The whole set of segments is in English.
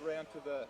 round to the...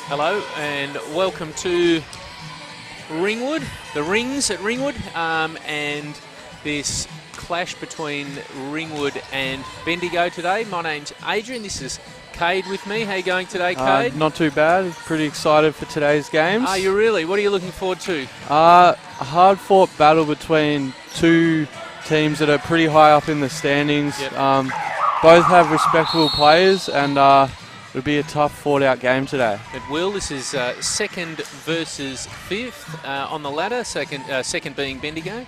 Hello and welcome to Ringwood, the Rings at Ringwood, and this clash between Ringwood and Bendigo today. My name's Adrian, this is Cade with me. How are you going today, Cade? Not too bad. Pretty excited for today's games. Are you really? What are you looking forward to? A hard-fought battle between two teams that are pretty high up in the standings. Yep. Both have respectable players, and it'll be a tough fought-out game today. It will. This is second versus fifth on the ladder, second being Bendigo.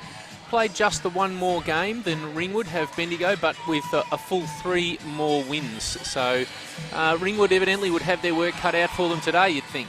Played just the one more game than Ringwood have Bendigo, but with a full 3 more wins. So Ringwood evidently would have their work cut out for them today, you'd think.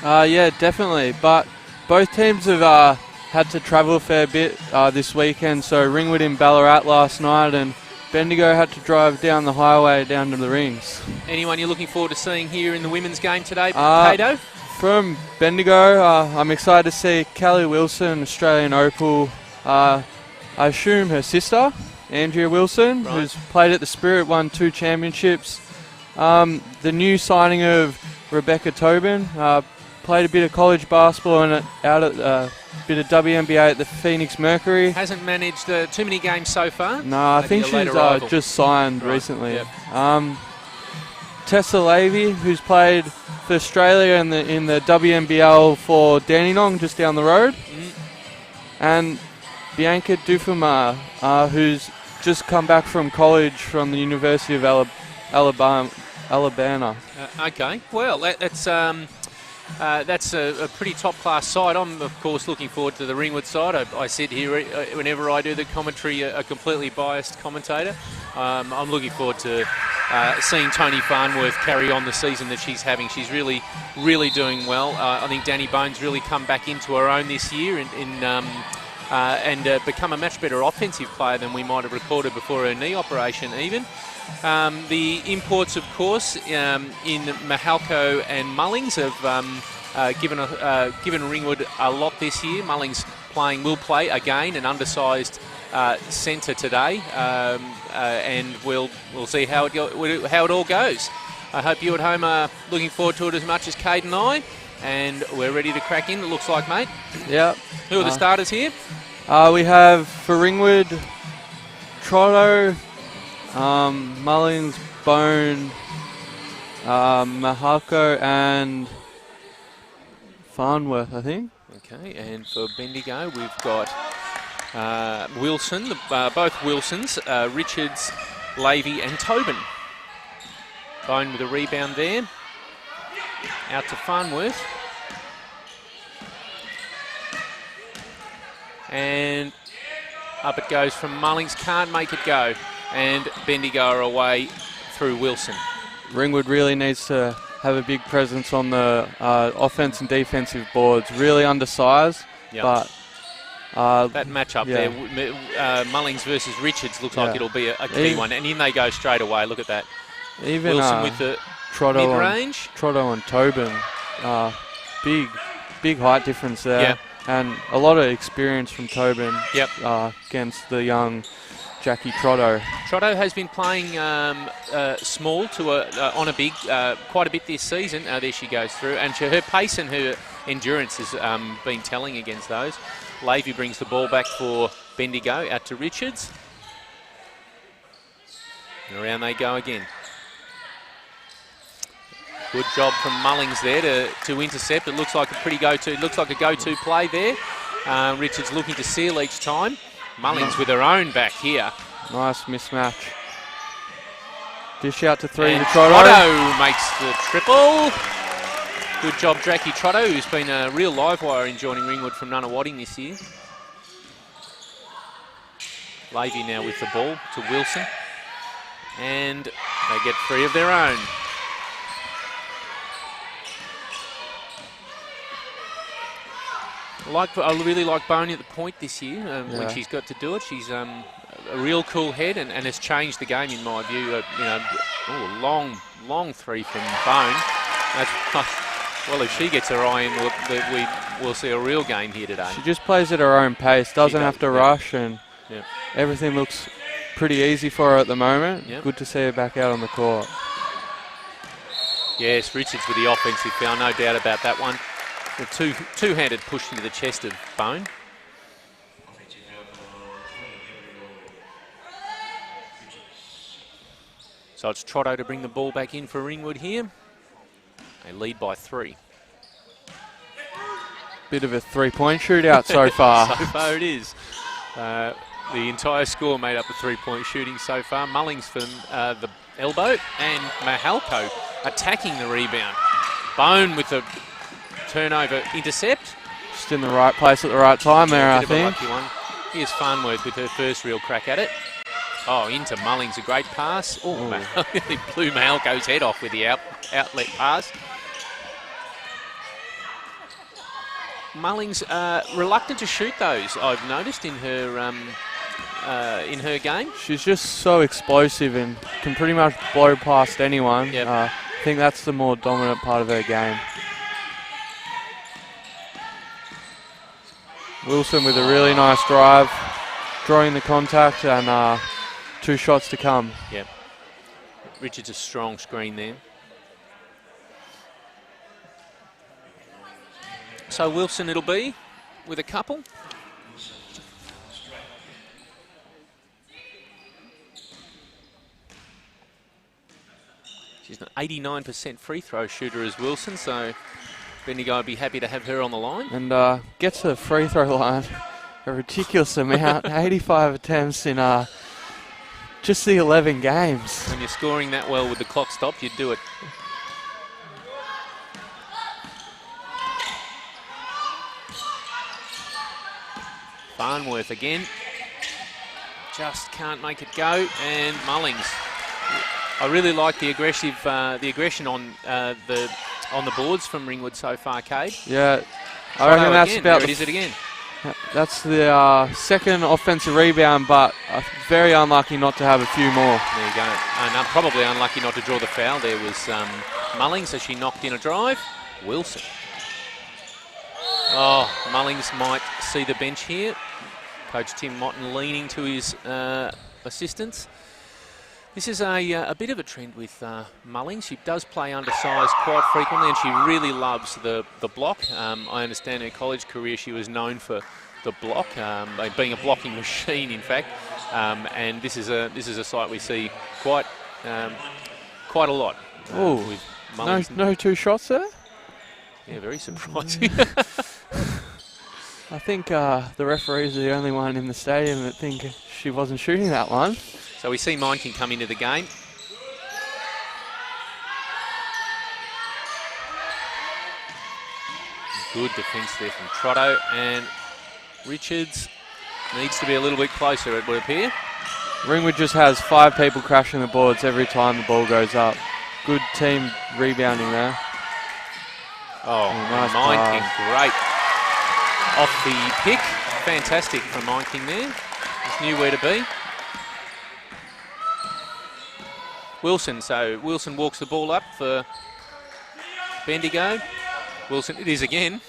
Yeah, definitely. But both teams have had to travel a fair bit this weekend. So Ringwood in Ballarat last night, and Bendigo had to drive down the highway down to the rings. Anyone you're looking forward to seeing here in the women's game today, Cato? From Bendigo, I'm excited to see Callie Wilson, Australian Opal. I assume her sister, Andrea Wilson, right, who's played at the Spirit, won 2 championships. The new signing of Rebecca Tobin, played a bit of college basketball and out at a bit of WNBA at the Phoenix Mercury. Hasn't managed too many games so far. No, I think she's just signed recently. Yep. Tessa Lavey, who's played for Australia in the WNBL for Dandenong, just down the road. And Bianca Dufuma, who's just come back from college from the University of Alabama. Okay, well, that's a pretty top-class side. I'm, of course, looking forward to the Ringwood side. I sit here whenever I do the commentary, a completely biased commentator. I'm looking forward to seeing Tony Farnworth carry on the season that she's having. She's really, really doing well. I think Danny Bones really come back into her own this year and become a much better offensive player than we might have recorded before her knee operation even. The imports, of course, in Mahalco and Mullings have given Ringwood a lot this year. Mullings will play again, an undersized centre today, and we'll see how it all goes. I hope you at home are looking forward to it as much as Cade and I, and we're ready to crack in, it looks like, mate. Yeah. Who are the starters here? We have for Ringwood, Trotto, Mullins, Bone, Mahalco and Farnworth, I think. Okay, and for Bendigo we've got Wilson, both Wilsons, Richards, Lavey and Tobin. Bone with a rebound there. Out to Farnworth. And up it goes from Mullings, can't make it go. And Bendigo are away through Wilson. Ringwood really needs to have a big presence on the offense and defensive boards. Really undersized, yep, but that matchup there, Mullings versus Richards, looks like it'll be a key one. And in they go straight away. Look at that. Even Wilson with the mid-range. Trotto and Tobin, big height difference there. Yep. And a lot of experience from Tobin. Yep. Against the young Jackie Trotto. Trotto has been playing small to on a big quite a bit this season. There she goes through, and her pace and her endurance has been telling against those. Lavey brings the ball back for Bendigo, out to Richards. And around they go again. Good job from Mullings there to intercept. It looks like a go-to play there. Richards looking to seal each time. Mullings with her own back here. Nice mismatch. Dish out to 3 and to Trotto. Trotto makes the triple. Good job, Jackie Trotto, who's been a real live wire in joining Ringwood from Nunawading this year. Lavey now with the ball to Wilson. And they get 3 of their own. I really like Boney at the point this year when she's got to do it. She's a real cool head and has changed the game in my view. Long 3 from Bone. Well, if she gets her eye in, we'll see a real game here today. She just plays at her own pace, doesn't have to rush, and everything looks pretty easy for her at the moment. Good to see her back out on the court. Yes, Richards with the offensive foul, no doubt about that one. The two-handed push into the chest of Bone. So it's Trotto to bring the ball back in for Ringwood here. They lead by 3. Bit of a three-point shootout so far. So far it is. The entire score made up of three-point shooting so far. Mullings from the elbow and Mahalko attacking the rebound. Bone with the turnover intercept. Just in the right place at the right time there, I think. Lucky one. Here's Farnworth with her first real crack at it. Oh, into Mullings, a great pass. Oh, he blew Mahalko's head off with the outlet pass. Mullings reluctant to shoot those, I've noticed in her game. She's just so explosive and can pretty much blow past anyone. Yep. I think that's the more dominant part of her game. Wilson with a really nice drive, drawing the contact, and 2 shots to come. Yep. Richards a strong screen there. So Wilson it'll be with a couple. She's an 89% free throw shooter as Wilson, so Bendigo would be happy to have her on the line. And gets the free throw line a ridiculous amount, 85 attempts in just the 11 games. When you're scoring that well with the clock stopped, you'd do it. Farnworth again. Just can't make it go. And Mullings. I really like the aggression on the boards from Ringwood so far, Cade. Yeah, I reckon that's again. about. There it is again. That's the second offensive rebound, but very unlucky not to have a few more. There you go. And probably unlucky not to draw the foul. There was Mullings as she knocked in a drive. Wilson. Oh, Mullings might see the bench here. Coach Tim Motton leaning to his assistants. This is a bit of a trend with Mullings. She does play undersized quite frequently, and she really loves the block. I understand in her college career she was known for the block, being a blocking machine, in fact. And this is a sight we see quite a lot. Oh, Mullings. no 2 shots there. Yeah, very surprising. I think the referees are the only one in the stadium that think she wasn't shooting that one. So we see Minkin come into the game. Good defence there from Trotto, and Richards needs to be a little bit closer, it would appear. Ringwood just has 5 people crashing the boards every time the ball goes up. Good team rebounding there. Oh, nice Minkin, pass. great. Off the pick. Fantastic from Minkin there. Just knew where to be. Wilson, so Wilson walks the ball up for Bendigo. Wilson, it is again.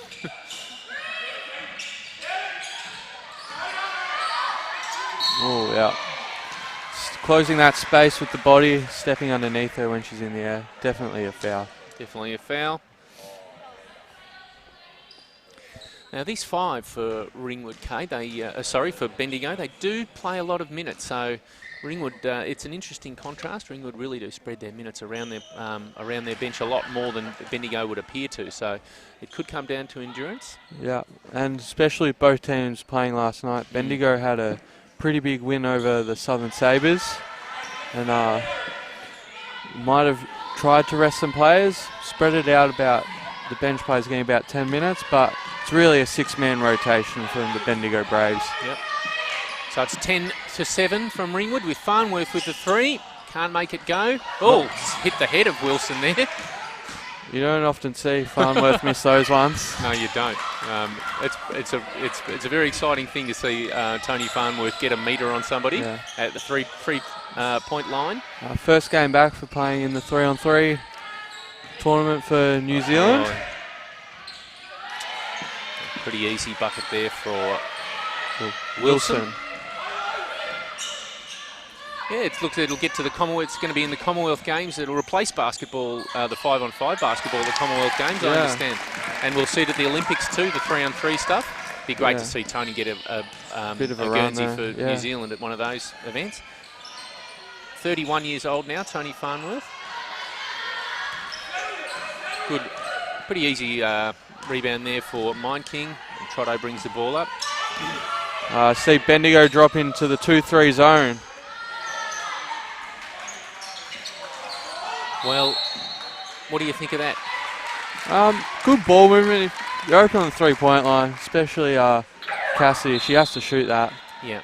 Oh, yeah. Closing that space with the body, stepping underneath her when she's in the air. Definitely a foul. Definitely a foul. Now these 5 for Ringwood, Kate, for Bendigo, they do play a lot of minutes. So Ringwood, it's an interesting contrast. Ringwood really do spread their minutes around their bench a lot more than Bendigo would appear to. So it could come down to endurance. Yeah, and especially both teams playing last night. Bendigo had a pretty big win over the Southern Sabres, and might have tried to rest some players, spread it out about the bench players getting about 10 minutes, but it's really a 6-man rotation from the Bendigo Braves. Yep. So it's 10-7 from Ringwood with Farnworth with the 3. Can't make it go. Oh, hit the head of Wilson there. You don't often see Farnworth miss those ones. No, you don't. It's a very exciting thing to see Tony Farnworth get a metre on somebody at the three point line. First game back for playing in the 3-on-3 tournament for New Zealand. Pretty easy bucket there for Wilson. Yeah, it looks it'll get to the Commonwealth. It's going to be in the Commonwealth Games. It'll replace basketball, the 5-on-5 basketball at the Commonwealth Games, I understand. And we'll see it at the Olympics too, the 3-on-3 stuff. Be great to see Tony get a bit of a Guernsey for New Zealand at one of those events. 31 years old now, Tony Farnworth. Good, pretty easy rebound there for Mind King. And Trotto brings the ball up. See Bendigo drop into the 2-3 zone. Well, what do you think of that? Good ball movement. If you're open on the 3-point line, especially Cassidy. She has to shoot that. Yeah.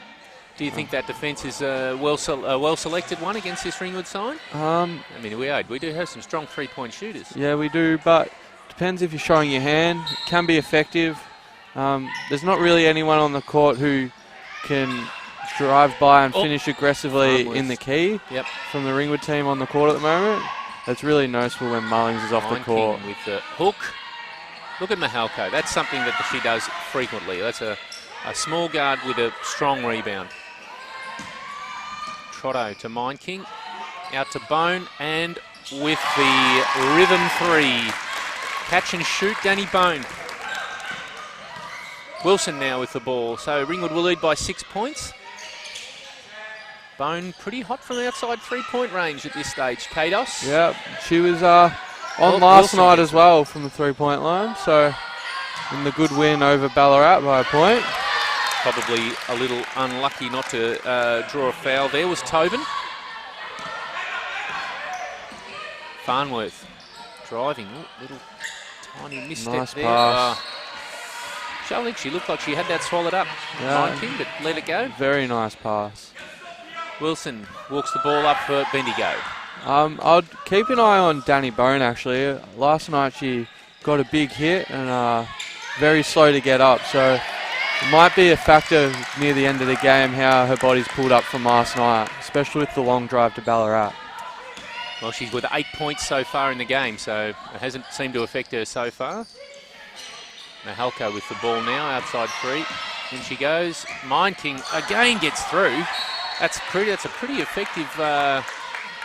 Do you think that defence is a well selected one against this Ringwood side? I mean, we do have some strong 3-point shooters. Yeah, we do, but depends if you're showing your hand. It can be effective. There's not really anyone on the court who can drive by and finish aggressively in the key from the Ringwood team on the court at the moment. It's really noticeable when Mullings is off the court. King with the hook. Look at Mahalko. That's something that she does frequently. That's a small guard with a strong rebound. Trotto to Mind King. Out to Bone, and with the rhythm 3. Catch and shoot, Danny Bone. Wilson now with the ball. So Ringwood will lead by 6 points. Bone pretty hot from outside 3-point range at this stage. Kados. Yeah, she was on last night as well from the 3-point line. So in the good win over Ballarat by a point. Probably a little unlucky not to draw a foul there was Tobin. Farnworth driving. Little tiny misstep nice there. Pass. I think she looked like she had that swallowed up. Yeah. King, but let it go. Very nice pass. Wilson walks the ball up for Bendigo. I'd keep an eye on Danny Bone actually. Last night she got a big hit and very slow to get up. So it might be a factor near the end of the game how her body's pulled up from last night, especially with the long drive to Ballarat. Well, she's with 8 points so far in the game, so it hasn't seemed to affect her so far. Mahalko with the ball now, outside 3. In she goes. Mind King again gets through. That's a pretty effective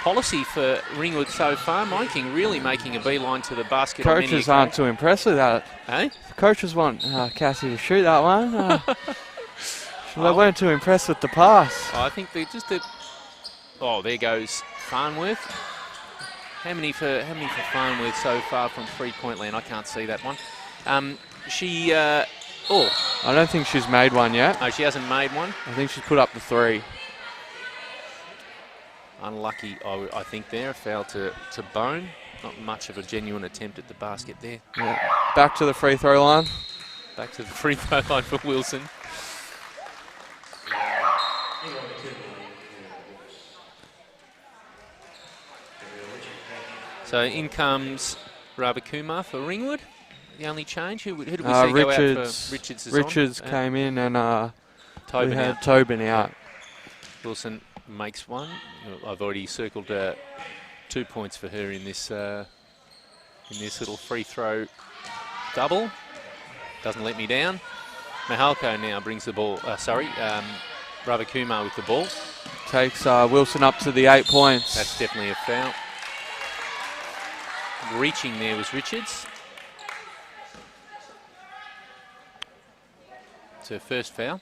policy for Ringwood so far. Mind King really making a beeline to the basket. Coaches aren't too impressed with that. Eh? Coaches want Cassie to shoot that one. They weren't too impressed with the pass. I think they just did. Oh, there goes Farnworth. How many for Farnworth so far from 3-point land? I can't see that one. I don't think she's made one yet. No, she hasn't made one. I think she's put up the 3. Unlucky, I think there. A foul to Bone. Not much of a genuine attempt at the basket there. Yeah. Back to the free throw line. Back to the free throw line for Wilson. So in comes Ravikumar for Ringwood. The only change. Who did we see go out for Richards? Richards came in and Tobin we had out. Tobin out. Wilson makes one. I've already circled 2 points for her in this little free throw double. Doesn't let me down. Mahalko now brings the ball. Ravikumar with the ball. Takes Wilson up to the 8 points. That's definitely a foul. Reaching there was Richards. It's her first foul.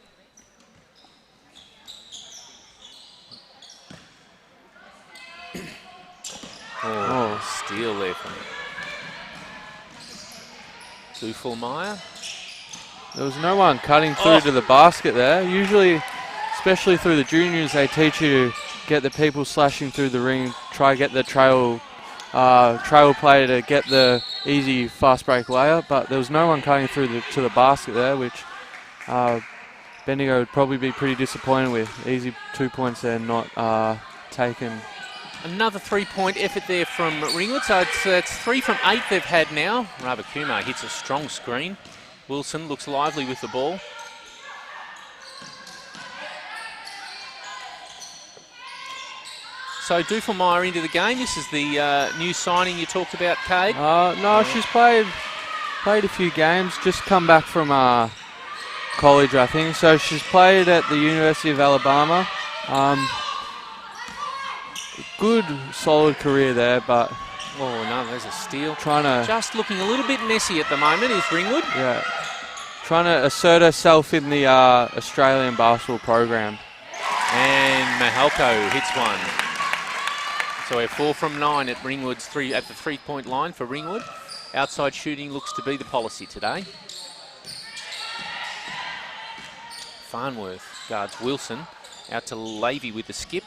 Steal there from Zuffelmeyer. There was no one cutting through to the basket there. Usually, especially through the juniors, they teach you to get the people slashing through the ring, try to get the trail player to get the easy fast break layup, but there was no one cutting through to the basket there, which Bendigo would probably be pretty disappointed with. Easy 2 points there not taken. Another 3-point effort there from Ringwood, so it's 3 from 8 they've had now. Ravikumar hits a strong screen. Wilson looks lively with the ball. So Duffelmeyer into the game. This is the new signing you talked about, Cade. No, she's played a few games. Just come back from college, I think. So she's played at the University of Alabama. good, solid career there, but Oh, no, there's a steal. trying to, Just looking a little bit messy at the moment is Ringwood. yeah, trying to assert herself in the Australian basketball program. And Mahalko hits one. So we're 4 from 9 at Ringwood's at the 3-point line for Ringwood. Outside shooting looks to be the policy today. Farnworth guards Wilson. Out to Levy with the skip.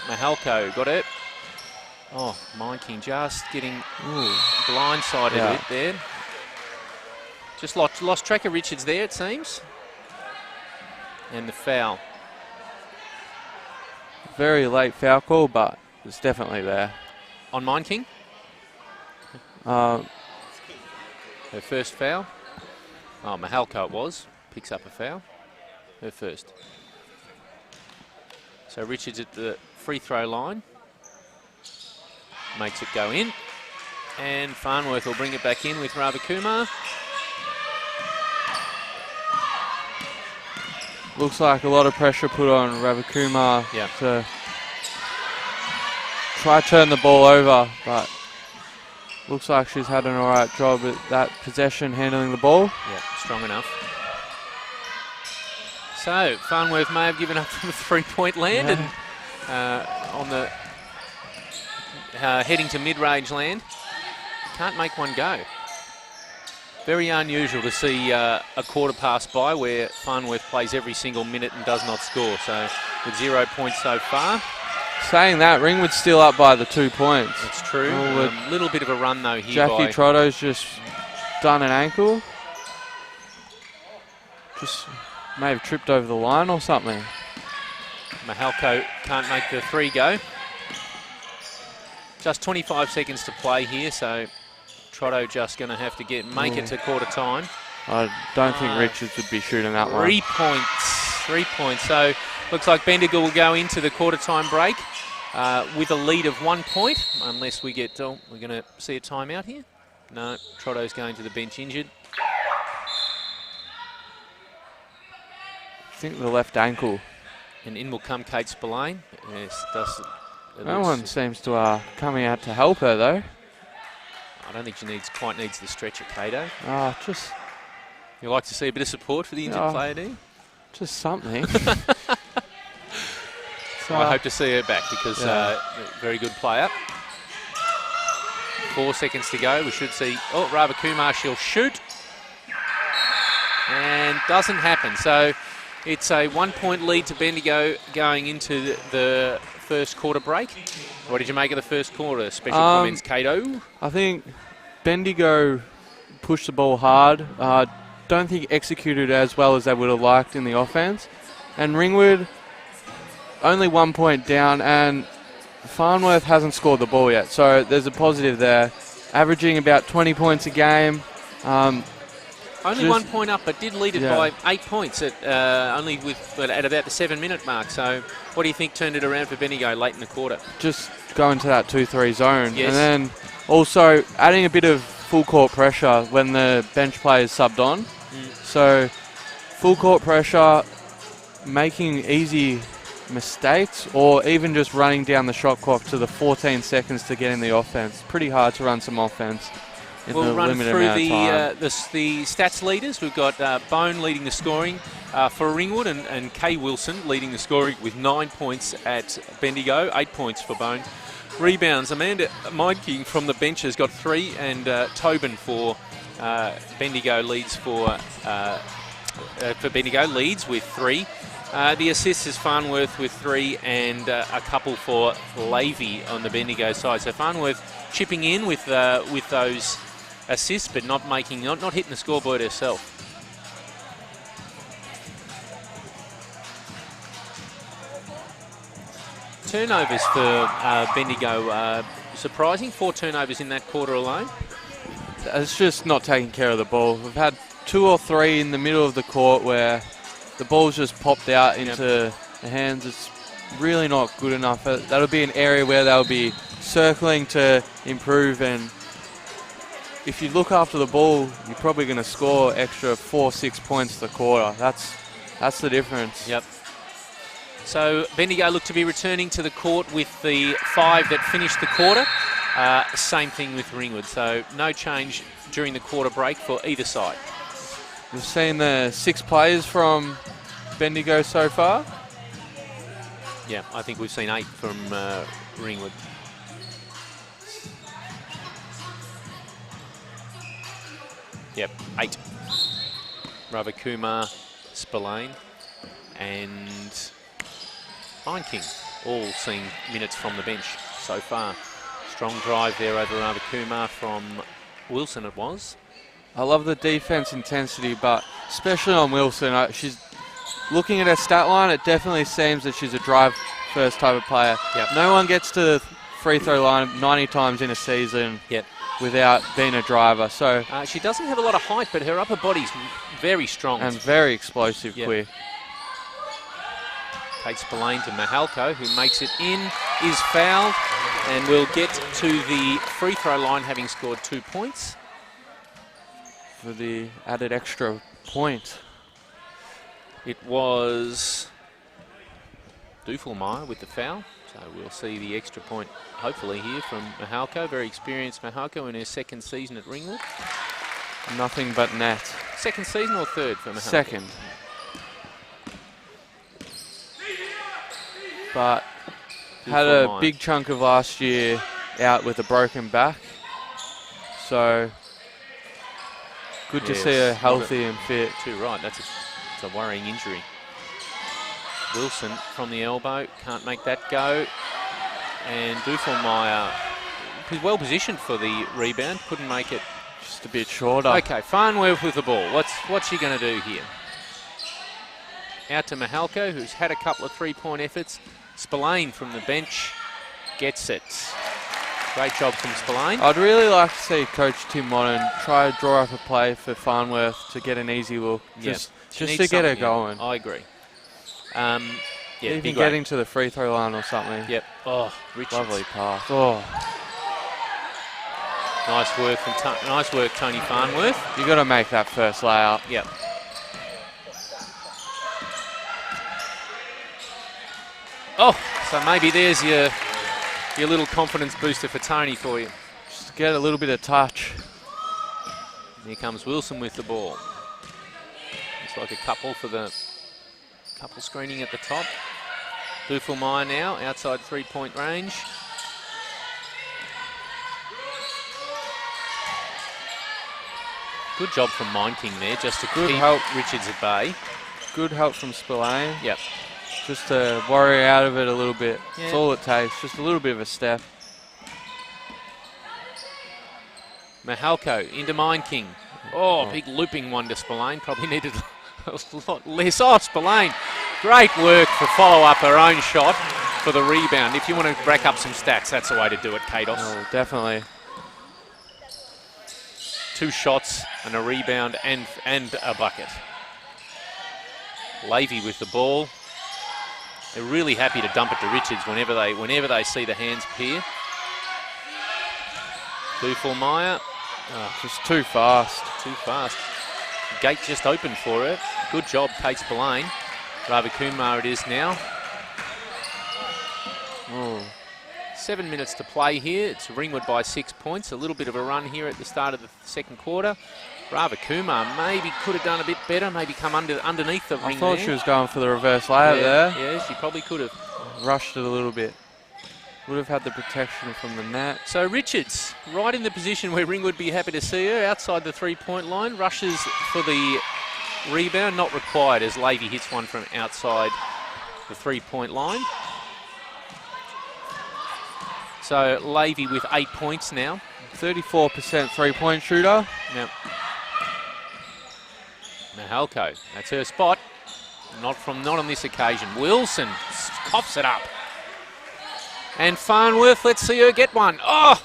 Mahalko got it. Oh, Mind King just getting blindsided a bit there. Just lost track of Richards there, it seems. And the foul. Very late foul call, but it's definitely there. On Mind King? Uh, Her first foul. Oh, Mahalko it was. Picks up a foul. Her first. So Richards at the free throw line. Makes it go in. And Farnworth will bring it back in with Ravikumar. Looks like a lot of pressure put on Ravikumar to try to turn the ball over, but looks like she's had an alright job at that possession, handling the ball. Yeah, strong enough. So Farnworth may have given up from the 3-point land and on the heading to mid-range land. Can't make one go. Very unusual to see a quarter pass by where Farnworth plays every single minute and does not score. So with 0 points so far. Saying that, Ringwood's still up by the 2 points. That's true. A little bit of a run though here Jackie Trotto's just done an ankle. Just may have tripped over the line or something. Mahalko can't make the 3 go. Just 25 seconds to play here, so Trotto just going to have to make it to quarter time. I don't think Richards would be shooting that one. 3 points. 3 points. So looks like Bendigo will go into the quarter time break with a lead of 1 point, unless we get, we're going to see a timeout here. No, Trotto's going to the bench injured. I think the left ankle. And in will come Kate Spillane. Yes, No one seems to coming out to help her though. I don't think she quite needs the stretcher, Cato. Just You like to see a bit of support for the injured player, do you? Just something. I hope to see her back because very good player. 4 seconds to go. We should see. Oh, Ravikumar, she'll shoot. And doesn't happen. So it's a 1 point lead to Bendigo going into the first quarter break. What did you make of the first quarter? Special comments, Cato? I think Bendigo pushed the ball hard. Don't think executed as well as they would have liked in the offense. And Ringwood only 1 point down, and Farnworth hasn't scored the ball yet. So there's a positive there. Averaging about 20 points a game. Only 1 point up, but did lead it by 8 points at at about the 7-minute mark. So what do you think turned it around for Bendigo late in the quarter? Just going to that 2-3 zone. Yes. And then also adding a bit of full court pressure when the bench players subbed on. So full court pressure, making easy mistakes, or even just running down the shot clock to the 14 seconds to get in the offense. Pretty hard to run some offense. We'll run through the stats leaders. We've got Bone leading the scoring for Ringwood and Kay Wilson leading the scoring with 9 points at Bendigo, 8 points for Bone. Rebounds, Amanda Mind-King from the bench has got 3, and Tobin for Bendigo leads for Bendigo leads with 3. The assists is Farnworth with 3 and a couple for Levy on the Bendigo side. So Farnworth chipping in with those assists, but not hitting the scoreboard herself. Turnovers for Bendigo, surprising. 4 turnovers in that quarter alone. It's just not taking care of the ball. We've had 2 or 3 in the middle of the court where the ball's just popped out into the hands. It's really not good enough. That'll be an area where they'll be circling to improve, and if you look after the ball, you're probably going to score extra 4-6 points the quarter. That's the difference. Yep. So Bendigo look to be returning to the court with the 5 that finished the quarter. Same thing with Ringwood. So no change during the quarter break for either side. We've seen the 6 players from Bendigo so far. Yeah, I think we've seen 8 from Ringwood. Yep, 8. Ravakumar, Spillane, and Fine King, all seeing minutes from the bench so far. Strong drive there over Ravakumar from Wilson it was. I love the defense intensity, but especially on Wilson, she's looking at her stat line, it definitely seems that she's a drive-first type of player. Yep. No one gets to the free throw line 90 times in a season without being a driver. So she doesn't have a lot of height, but her upper body's very strong. And very explosive, quick. Kate Spillane to Mahalko, who makes it in, is fouled, and will get to the free throw line having scored 2 points. For the added extra point. It was Dufelmeyer with the foul, so we'll see the extra point hopefully here from Mahalko. Very experienced Mahalko in her 2nd season at Ringwood. Nothing but net. 2nd season or 3rd for Mahalko? 2nd. But had a big chunk of last year out with a broken back. So good to see her healthy and fit. Too right, it's a worrying injury. Wilson from the elbow, can't make that go. And Dufelmeyer is well positioned for the rebound, couldn't make it. Just a bit shorter. Okay, Farnworth with the ball. What's she going to do here? Out to Mahalko, who's had a couple of 3-point efforts. Spillane from the bench gets it. Great job from Spillane. I'd really like to see Coach Tim Modern try to draw up a play for Farnworth to get an easy look. Just to get her going. I agree. Even getting to the free throw line or something. Yep. Oh, Richards. Lovely pass. Oh. Nice work, Tony Farnworth. You got to make that first layup. Yep. Oh, so maybe there's your little confidence booster for Tony for you. Just get a little bit of touch. Here comes Wilson with the ball. Looks like a couple for the couple screening at the top. Dufelmeyer now outside 3-point range. Good job from Mind King there, just to keep Richards at bay. Good help from Spillane. Yep. Just to worry out of it a little bit. Yeah. That's all it takes, just a little bit of a step. Mahalko into Mind King. Oh, big looping one to Spillane. Probably needed a lot less. Oh, Spillane. Great work for follow-up her own shot for the rebound. If you want to rack up some stats, that's the way to do it, Kados. Oh, definitely. 2 shots and a rebound and a bucket. Levy with the ball. They're really happy to dump it to Richards whenever they see the hands appear. Dufelmeyer. Oh, just too fast. Too fast. Gate just opened for her. Good job, Kate Spillane. Ravakumar it is now. Oh. 7 minutes to play here. It's Ringwood by 6 points. A little bit of a run here at the start of the 2nd quarter. Ravakumar maybe could have done a bit better, maybe come underneath the ring. I thought she was going for the reverse layup there. Yeah, she probably could have. Rushed it a little bit. Would have had the protection from the net. So Richards, right in the position where Ringwood would be happy to see her, outside the 3-point line, rushes for the rebound, not required as Levy hits one from outside the 3-point line. So Levy with 8 points now. 34% 3-point shooter. Yep. Mahalko, that's her spot. Not on this occasion. Wilson coughs it up. And Farnworth, let's see her get one. Oh!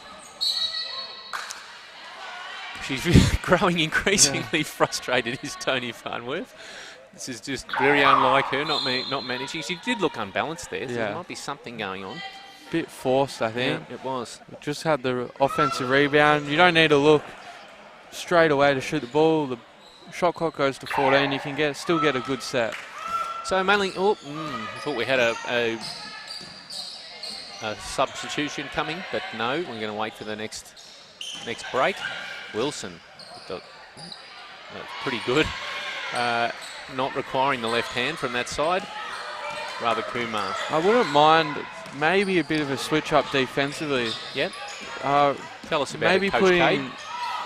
She's growing increasingly frustrated, is Tony Farnworth. This is just very unlike her, not managing. She did look unbalanced there, so there might be something going on. Bit forced, I think. Yeah, it was. Just had the offensive rebound. You don't need to look straight away to shoot the ball. The shot clock goes to 14. You can still get a good set. So Manly, I thought we had a substitution coming, but no, we're going to wait for the next break. Wilson, that's pretty good. Not requiring the left hand from that side. Rather Kumar. I wouldn't mind maybe a bit of a switch up defensively. Yep. Tell us about maybe it, Coach putting Cade.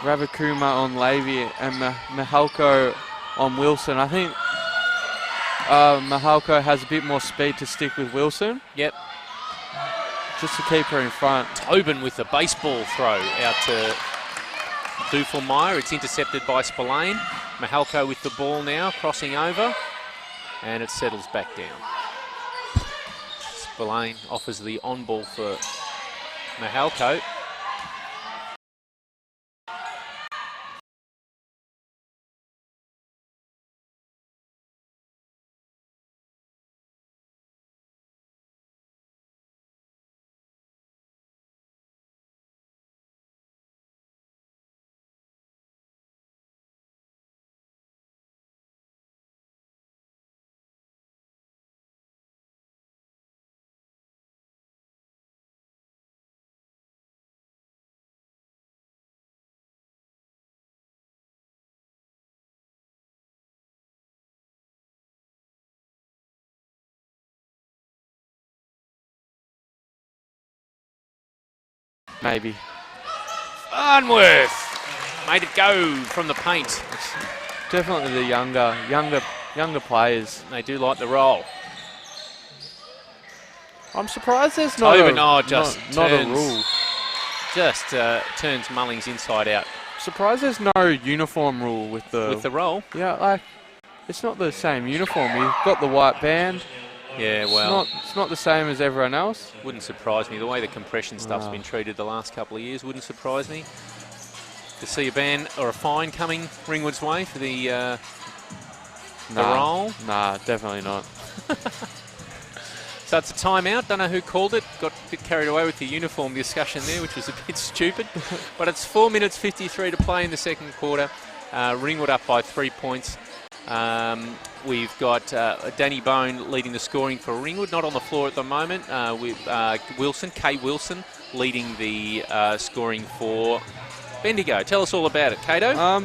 Ravakuma on Levy and Mihalko on Wilson. I think Mihalko has a bit more speed to stick with Wilson. Yep. Just to keep her in front. Tobin with the baseball throw out to Duffelmeyer. It's intercepted by Spillane. Mihalko with the ball now, crossing over, and it settles back down. Spillane offers the on ball for Mihalko. Maybe. Farnworth made it go from the paint. It's definitely the younger players. They do like the roll. I'm surprised there's not Tobin, not a rule. Just turns Mullings inside out. Surprised there's no uniform rule with the roll. Yeah, like it's not the same uniform. You've got the white band. Yeah, well, it's not the same as everyone else. Wouldn't surprise me. The way the compression stuff's been treated the last couple of years wouldn't surprise me. To see a ban or a fine coming Ringwood's way for the roll. Nah, definitely not. So it's a timeout. Don't know who called it. Got a bit carried away with the uniform discussion there, which was a bit stupid. But it's 4 minutes 53 to play in the second quarter. Ringwood up by 3 points. We've got Danny Bone leading the scoring for Ringwood, not on the floor at the moment. With Kay Wilson, leading the scoring for Bendigo. Tell us all about it, Cato.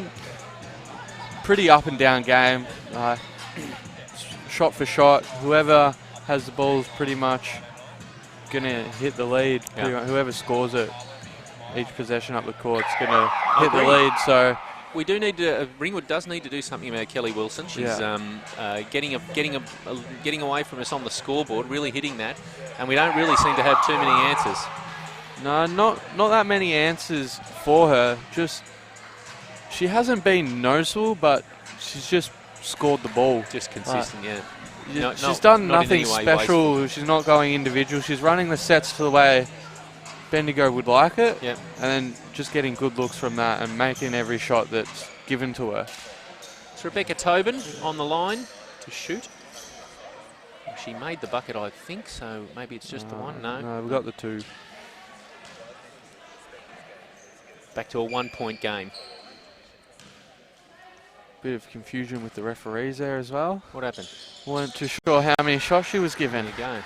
Pretty up and down game. Shot for shot, whoever has the ball is pretty much going to hit the lead. Yeah. Whoever scores it, each possession up the court is going to hit the lead. So. We do need to. Ringwood does need to do something about Kelly Wilson. She's getting away from us on the scoreboard, really hitting that, and we don't really seem to have too many answers. No, not that many answers for her. Just she hasn't been noticeable, but she's just scored the ball. Just consistent, yeah. She's done nothing special. Wasteful. She's not going individual. She's running the sets to the way Bendigo would like it, yep. And then just getting good looks from that and making every shot that's given to her. It's Rebecca Tobin on the line to shoot. She made the bucket, I think, so maybe it's just the one. No, we've got the two. Back to a 1 point game. Bit of confusion with the referees there as well. What happened? Weren't too sure how many shots she was given. There you go.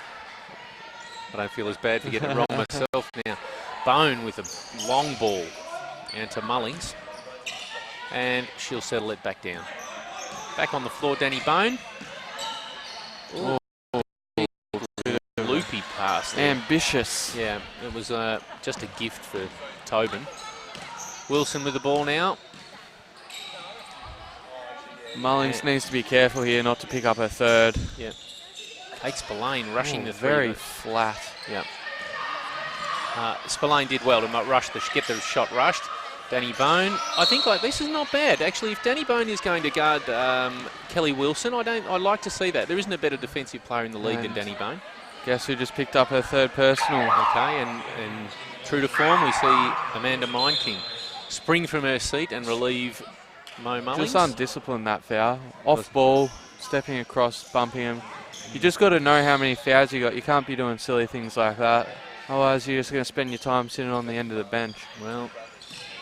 I don't feel as bad for getting it wrong myself now. Bone with a long ball and to Mullings. And she'll settle it back down. Back on the floor, Danny Bone. Ooh. Loopy pass there. Ambitious. Yeah, it was just a gift for Tobin. Wilson with the ball now. Mullings needs to be careful here not to pick up her third. Yeah. Kate Spillane rushing the three. Very flat. Yeah. Spillane did well to get the shot rushed. Danny Bone, I think this is not bad. Actually, if Danny Bone is going to guard Kelly Wilson, I'd like to see that. There isn't a better defensive player in the league than Danny Bone. Guess who just picked up her third personal. Okay, and true to form, we see Amanda Mindking spring from her seat and relieve Mo Mullings. Just undisciplined, that foul. Off ball, stepping across, bumping him. You just got to know how many fouls you got. You can't be doing silly things like that. Otherwise, you're just going to spend your time sitting on the end of the bench. Well,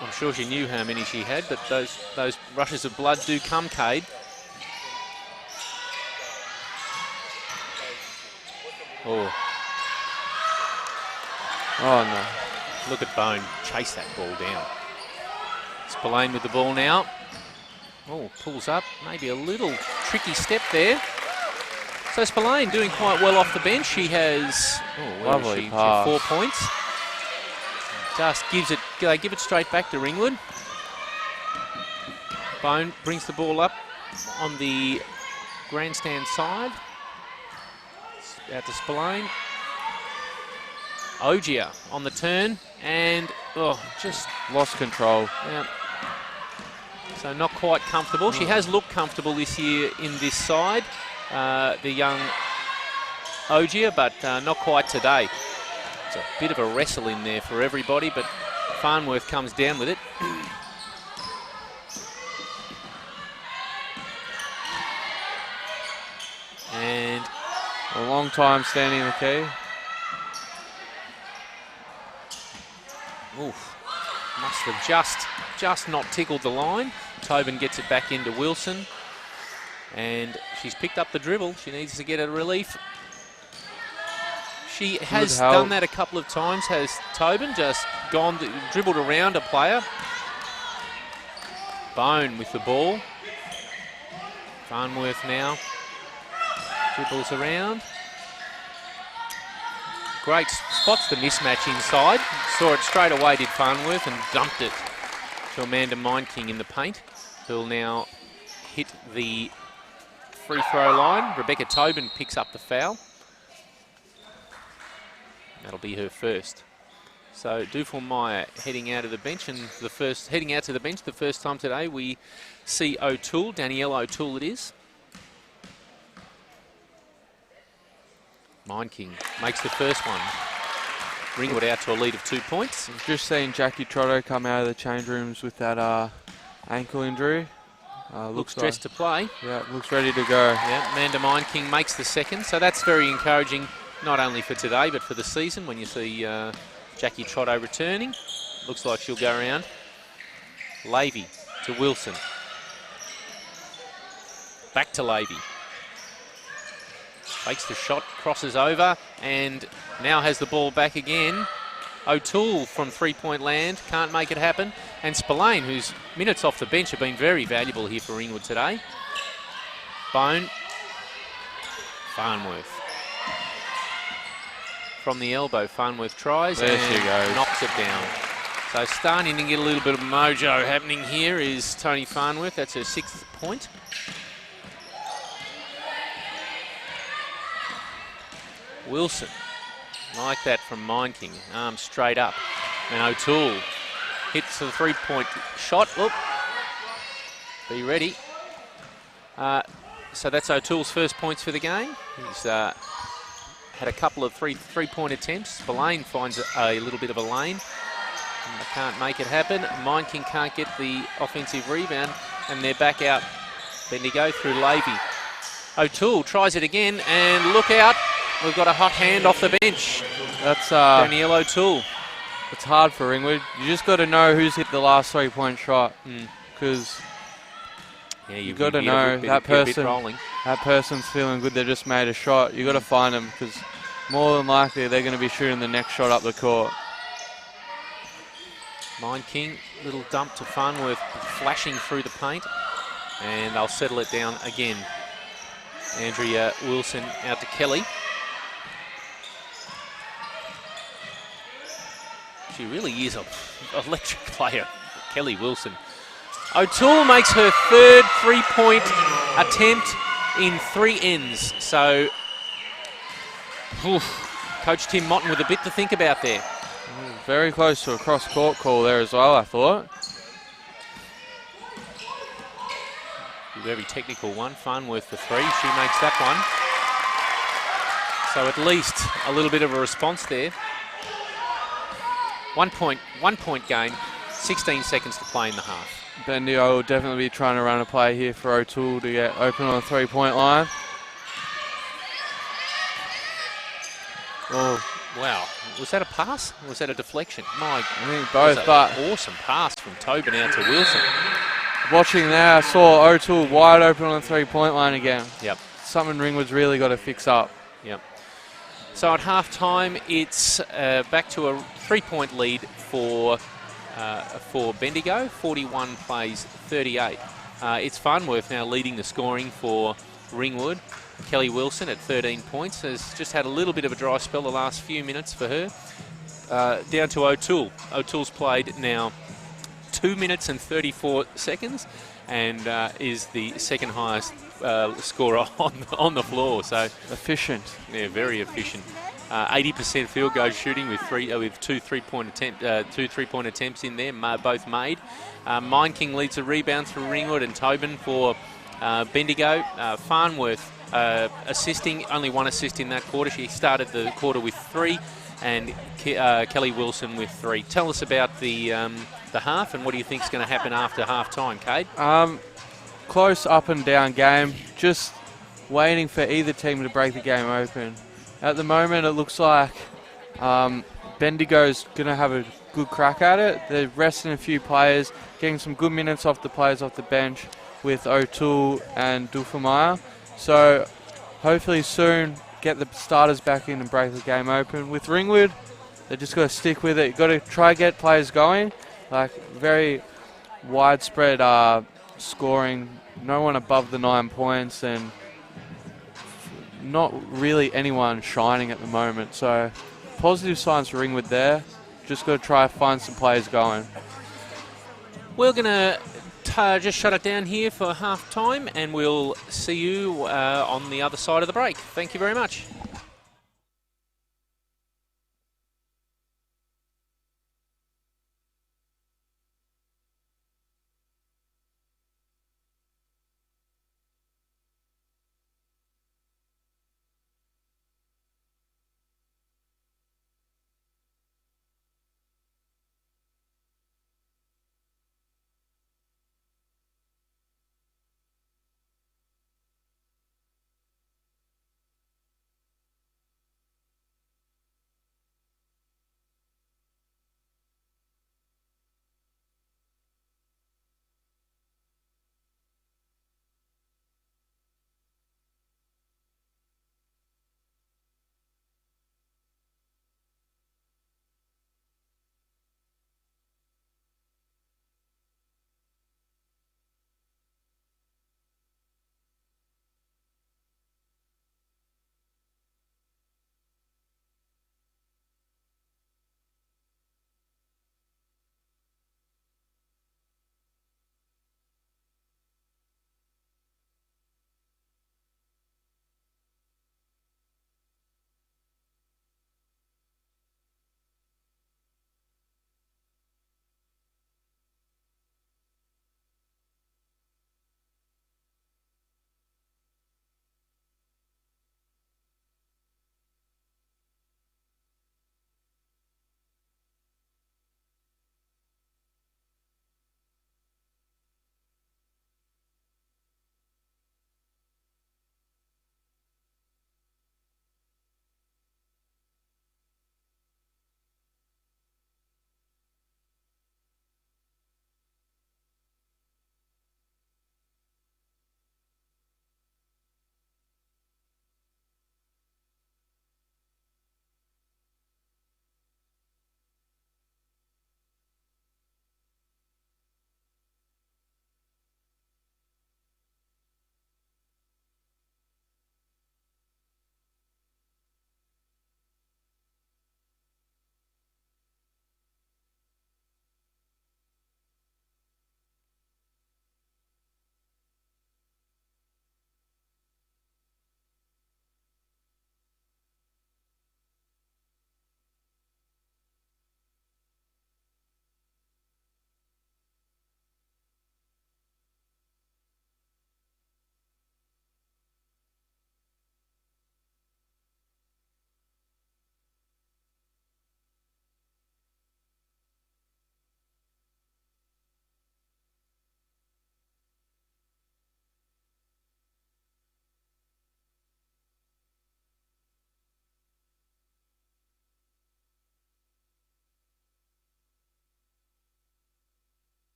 I'm sure she knew how many she had, but those rushes of blood do come, Cade. Oh, Oh, no. look at Bone chase that ball down. Spillane with the ball now. Oh, pulls up. Maybe a little tricky step there. So Spillane doing quite well off the bench. She has Lovely she pass. 4 points. Just gives it. They give it straight back to Ringwood. Bone brings the ball up on the grandstand side. Out to Spillane. Ogier on the turn and just Lost control. yeah. So not quite comfortable. She has looked comfortable this year in this side, the young Ogier, but not quite today. It's a bit of a wrestle in there for everybody, but Farnworth comes down with it. And A long time standing in the key. oof, must have just not tickled the line. Tobin gets it back into Wilson, and she's picked up the dribble. She needs to get a relief. She has done that a couple of times, has Tobin, just dribbled around a player. Bone with the ball. Farnworth now dribbles around. Great spots the mismatch inside. Saw it straight away, did Farnworth, and dumped it to Amanda Mindking in the paint, who'll now hit the free throw line. Rebecca Tobin picks up the foul. That'll be her first. So Dufel-Meyer heading out of the bench, and heading out to the bench the first time today. We see O'Toole, Danielle O'Toole it is. Mindking makes the first one. Ringwood out to a lead of 2 points. I've just seen Jackie Trotto come out of the change rooms with that ankle injury. Looks dressed to play. Yeah, looks ready to go. Yeah, Amanda Mindking makes the second, so that's very encouraging, not only for today but for the season when you see Jackie Trotto returning. Looks like she'll go around. Lavey to Wilson. Back to Lavey. Takes the shot, crosses over, and now has the ball back again. O'Toole from three-point land, can't make it happen. And Spillane, whose minutes off the bench have been very valuable here for Ringwood today. Bone. Farnworth. From the elbow, Farnworth tries there she goes. Knocks it down. So starting to get a little bit of mojo happening here is Tony Farnworth. That's her 6th point. Wilson, like that from Mindking, arm straight up. And O'Toole hits the three-point shot. Oop. Be ready. So that's O'Toole's first points for the game. He's had a couple of three-point attempts. Spillane finds a little bit of a lane. Can't make it happen. Mindking can't get the offensive rebound, and they're back out. Bendigo through Lavey. O'Toole tries it again, and look out. We've got a hot hand off the bench. That's Danielle O'Toole. It's hard for Ringwood. You just got to know who's hit the last three-point shot, because you got to know that person's feeling good. They just made a shot. You got to find them, because more than likely they're going to be shooting the next shot up the court. Mindking, little dump to Farnworth, flashing through the paint, and they'll settle it down again. Andrea Wilson out to Kelly. She really is an electric player, Kelly Wilson. O'Toole makes her third three-point attempt in 3 ends. So, Coach Tim Motton with a bit to think about there. Very close to a cross-court call there as well, I thought. Very technical one. Farnworth for 3. She makes that one. So at least a little bit of a response there. 1 point game, 16 seconds to play in the half. Bendigo will definitely be trying to run a play here for O'Toole to get open on the three-point line. Oh, wow. Was that a pass or was that a deflection? I think both, but awesome pass from Tobin out to Wilson. Watching there, I saw O'Toole wide open on the three-point line again. Yep. Something Ringwood's really got to fix up. Yep. So at half-time, it's back to a 3-point lead for Bendigo, 41 plays 38. It's Farnworth now leading the scoring for Ringwood. Kelly Wilson at 13 points has just had a little bit of a dry spell the last few minutes for her. Down to O'Toole. O'Toole's played now 2 minutes and 34 seconds and is the second highest scorer on the floor. So efficient. Yeah, very efficient. 80% field goal shooting with two three-point attempts in there, both made. Mine King leads the rebounds for Ringwood and Tobin for Bendigo. Farnworth assisting, only one assist in that quarter. She started the quarter with 3, and Kelly Wilson with 3. Tell us about the half and what do you think is going to happen after half-time, Cade? Close up and down game, just waiting for either team to break the game open. At the moment, it looks like Bendigo's going to have a good crack at it. They're resting a few players, getting some good minutes off the players off the bench with O'Toole and Duffermeyer. So hopefully soon get the starters back in and break the game open. With Ringwood, they just got to stick with it. You've got to try get players going, like very widespread scoring, no one above the 9 points, and not really anyone shining at the moment. So positive signs for Ringwood there. Just got to try find some players going. We're going to just shut it down here for half time, and we'll see you on the other side of the break. Thank you very much.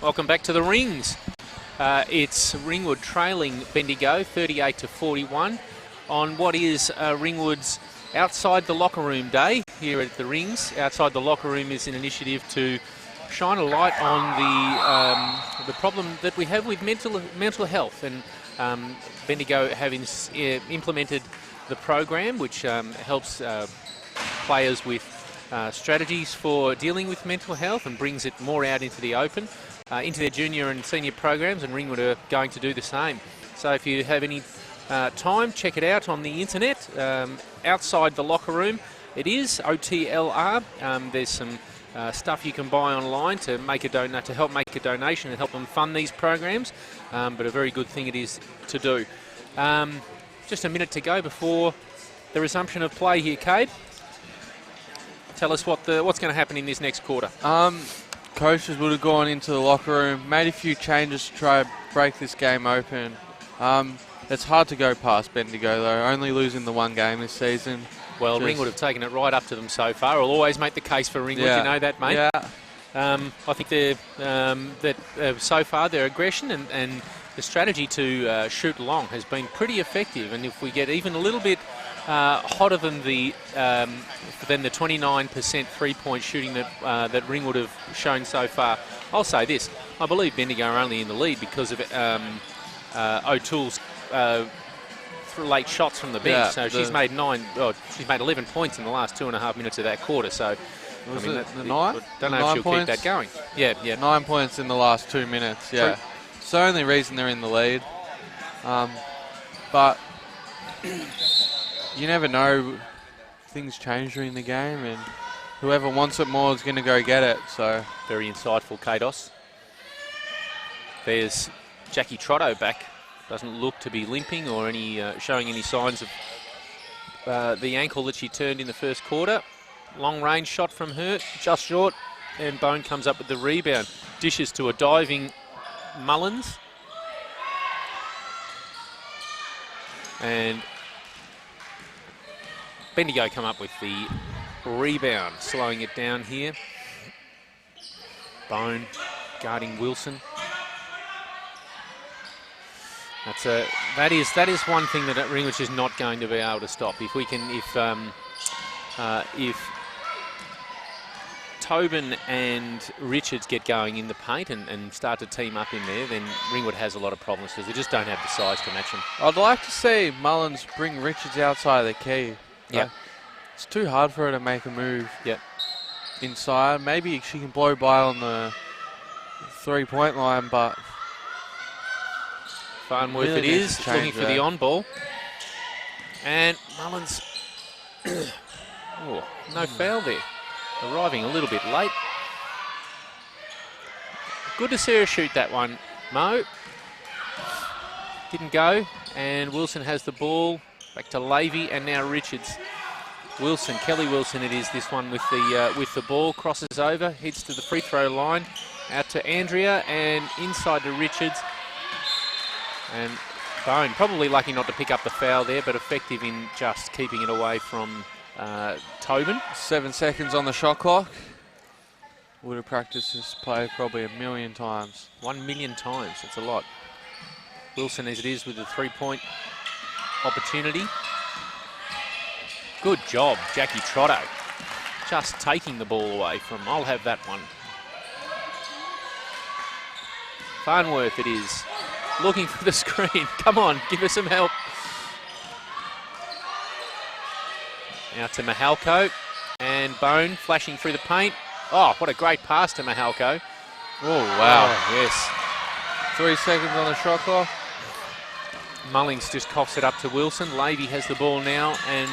Welcome back to the Rings. It's Ringwood trailing Bendigo 38-41 on what is Ringwood's outside the locker room day here at the Rings. Outside the locker room is an initiative to shine a light on the problem that we have with mental health, and Bendigo have implemented the program which helps players with strategies for dealing with mental health and brings it more out into the open, into their junior and senior programs, and Ringwood are going to do the same. So if you have any time, check it out on the internet. Outside the locker room, it is OTLR. There's some stuff you can buy online to help make a donation and help them fund these programs, but a very good thing it is to do. Just a minute to go before the resumption of play here, Cade. Tell us what's going to happen in this next quarter. Coaches would have gone into the locker room, made a few changes to try to break this game open. It's hard to go past Bendigo, though, only losing the one game this season. Well, Ringwood have taken it right up to them so far. I'll always make the case for Ringwood, you know that, mate. Yeah. I think so far their aggression and the strategy to shoot long has been pretty effective, and if we get even a little bit hotter than the 29% three-point shooting that Ringwood have shown so far, I'll say this: I believe Bendigo are only in the lead because of O'Toole's late shots from the bench. Yeah, so she's made 11 points in the last 2.5 minutes of that quarter. So Was I mean, it the 9? Don't know if she'll keep that going. Yeah. 9 points in the last 2 minutes. Yeah. True. It's the only reason they're in the lead. But you never know. Things change during the game, and whoever wants it more is going to go get it. So very insightful, Kados. There's Jackie Trotto back. Doesn't look to be limping or showing any signs of the ankle that she turned in the first quarter. Long range shot from her, just short, and Bone comes up with the rebound. Dishes to a diving Mullins. And Bendigo come up with the rebound, slowing it down here. Bone guarding Wilson. That is one thing that Ringwood is not going to be able to stop. If Tobin and Richards get going in the paint and start to team up in there, then Ringwood has a lot of problems because they just don't have the size to match them. I'd like to see Mullins bring Richards outside the key. Yeah, it's too hard for her to make a move. Yeah, inside. Maybe she can blow by on the three-point line, but Farnworth really it is, looking for the on ball. And Mullins, no foul there. Arriving a little bit late. Good to see her shoot that one, Mo. Didn't go, and Wilson has the ball. Back to Lavey, and now Richards. Wilson, Kelly Wilson it is, this one with the ball, crosses over, heads to the free throw line, out to Andrea, and inside to Richards. And Bone, probably lucky not to pick up the foul there, but effective in just keeping it away from Tobin. 7 seconds on the shot clock. Would have practiced this play probably 1 million times. 1 million times, that's a lot. Wilson as it is with the three-point opportunity. Good job, Jackie Trotto. Just taking the ball away from, I'll have that one. Farnworth it is. Looking for the screen. Come on, give us some help. Now to Mahalko, and Bone flashing through the paint. Oh, what a great pass to Mahalko. Oh, wow. Oh, yes. 3 seconds on the shot clock. Mullings just coughs it up to Wilson. Lavey has the ball now, and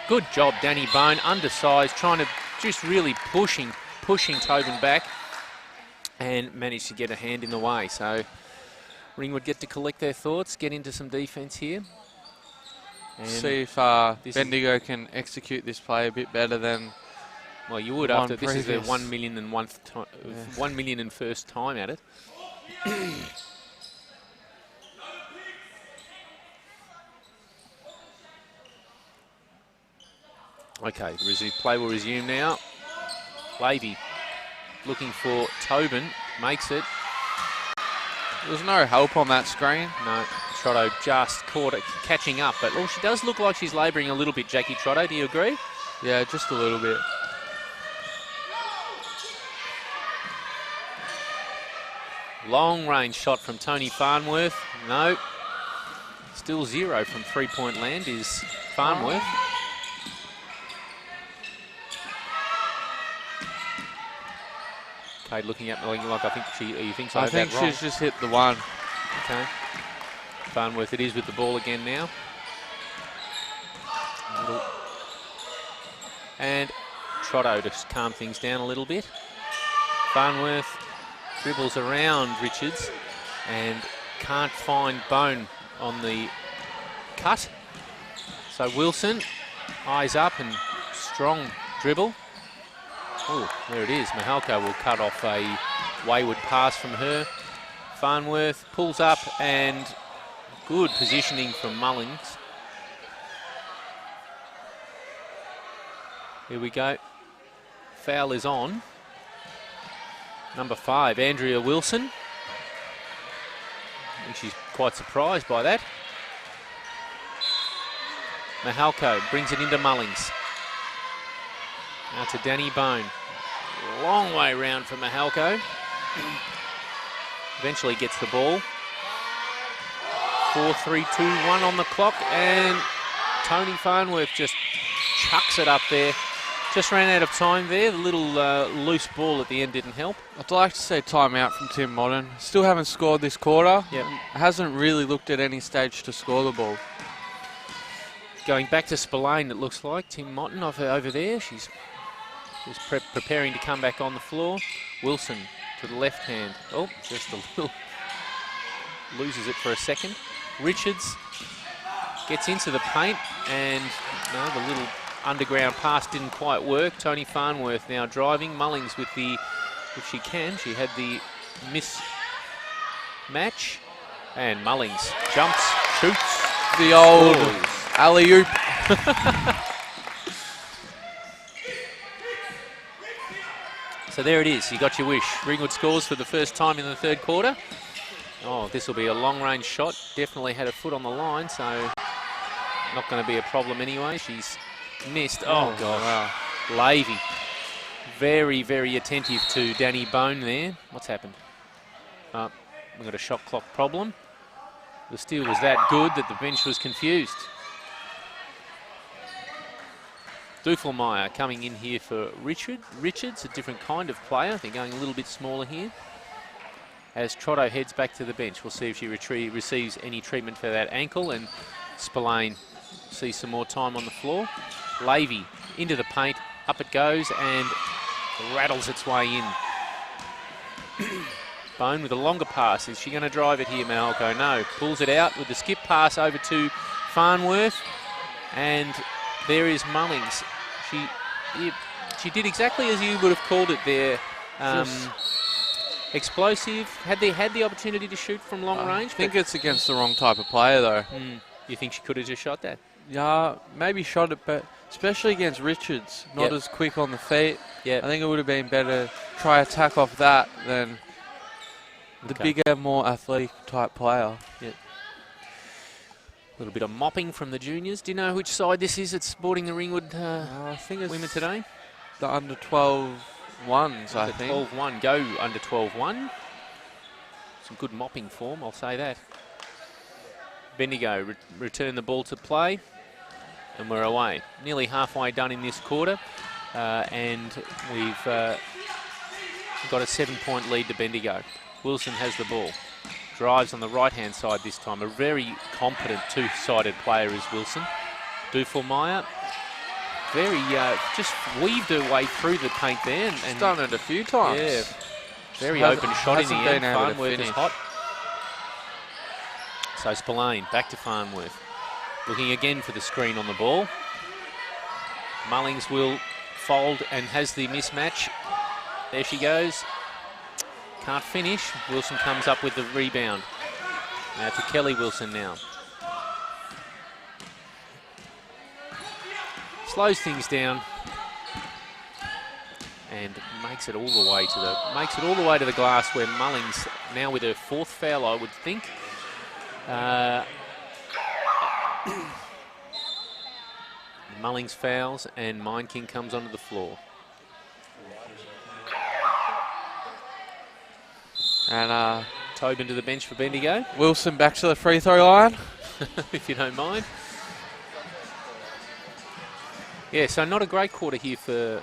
good job, Danny Bone, undersized, trying to just really pushing Tobin back, and managed to get a hand in the way. So Ringwood get to collect their thoughts, get into some defence here. And see if Bendigo can execute this play a bit better than. Well, you would after this is their 1 million and 1 million and first time at it. Okay, play will resume now. Lavey looking for Tobin. makes it. There's no help on that screen. No, Trotto just caught it, catching up. But she does look like she's labouring a little bit, Jackie Trotto. Do you agree? Yeah, just a little bit. Long range shot from Tony Farnworth. No. Still 0 from three-point land is Farnworth. Kate looking at me like I think he thinks I think that wrong. she's just hit the one. Okay. Farnworth it is with the ball again now. And Trotto to calm things down a little bit. Farnworth dribbles around Richards and can't find Bone on the cut. So Wilson, eyes up and strong dribble. Oh, there it is. Mihalko will cut off a wayward pass from her. Farnworth pulls up and good positioning from Mullings. Here we go. Foul is on. Number 5, Andrea Wilson. I think she's quite surprised by that. Mihalko brings it into Mullings. Now to Danny Bone. Long way round for Mihalko. Eventually gets the ball. 4, 3, 2, 1 on the clock, and Tony Farnworth just chucks it up there. Just ran out of time there. The little loose ball at the end didn't help. I'd like to say timeout from Tim Modern. Still haven't scored this quarter. Yep. Hasn't really looked at any stage to score the ball. Going back to Spillane, it looks like. Tim Motton over there. She's preparing to come back on the floor. Wilson to the left hand. Oh, just a little. Loses it for a second. Richards gets into the paint, and no, the little underground pass didn't quite work. Tony Farnworth now driving. Mullings with the, if she can, she had the mismatch. And Mullings jumps, shoots. The old alley-oop. So there it is, you got your wish. Ringwood scores for the first time in the third quarter. Oh, this will be a long-range shot. Definitely had a foot on the line, so not going to be a problem anyway. She's missed. Oh, God. Wow. Lavey. Very, very attentive to Danny Bone there. What's happened? We've got a shot clock problem. The steal was that good that the bench was confused. Duffelmeyer coming in here for Richards, a different kind of player. They're going a little bit smaller here. As Trotto heads back to the bench, we'll see if she receives any treatment for that ankle, and Spillane sees some more time on the floor. Lavey into the paint, up it goes, and rattles its way in. Bone with a longer pass. Is she going to drive it here, Mihalko? No. Pulls it out with the skip pass over to Farnworth, and there is Mullings. She did exactly as you would have called it there. Explosive. Had they had the opportunity to shoot from long range? I think it's against the wrong type of player, though. You think she could have just shot that? Yeah, maybe shot it, but especially against Richards, not as quick on the feet. Yeah, I think it would have been better to try attack off that than the bigger, more athletic type player. Yep. A little bit of mopping from the juniors. Do you know which side this is? It's sporting the Ringwood I think it's women today. The under 12 ones, I think. 12-1. Go under 12-1. Some good mopping form, I'll say that. Bendigo return the ball to play, and we're away. Nearly halfway done in this quarter, and we've got a 7-point lead to Bendigo. Wilson has the ball. Drives on the right-hand side this time. A very competent two-sided player is Wilson. Duffelmeyer very just weaved her way through the paint there. And done it a few times. Yeah, very open shot in the end. Farnworth is hot. So Spillane back to Farnworth. Looking again for the screen on the ball. Mullings will fold and has the mismatch. There she goes. Can't finish. Wilson comes up with the rebound. Now to Kelly Wilson now. Slows things down. and makes it all the way to the glass, where Mullings now with her 4th foul, I would think. Mullings fouls and Mind King comes onto the floor. And Tobin to the bench for Bendigo. Wilson back to the free throw line. If you don't mind. Yeah, so not a great quarter here for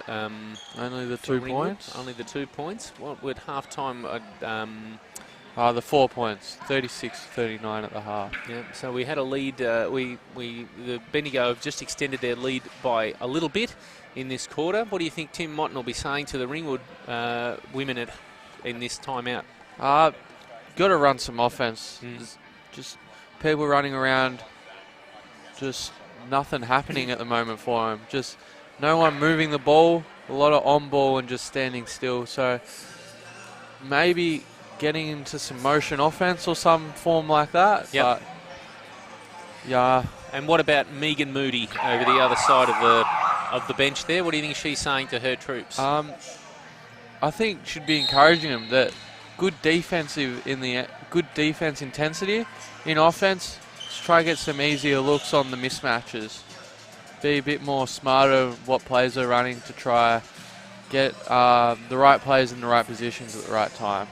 only the 2 points. Only the 2 points. What would half-time? The 4 points, 36-39 at the half. Yeah, so we had a lead. The Bendigo have just extended their lead by a little bit in this quarter. What do you think Tim Motton will be saying to the Ringwood women in this timeout? Got to run some offense. Just people running around, just nothing happening at the moment for them. Just no one moving the ball, a lot of on ball and just standing still. So maybe getting into some motion offense or some form like that. Yep. But yeah. And what about Megan Moody over the other side of the bench there? What do you think she's saying to her troops? I think should be encouraging them that good defense intensity in offense. Just try to get some easier looks on the mismatches. Be a bit more smarter what plays they're running to try get the right players in the right positions at the right time.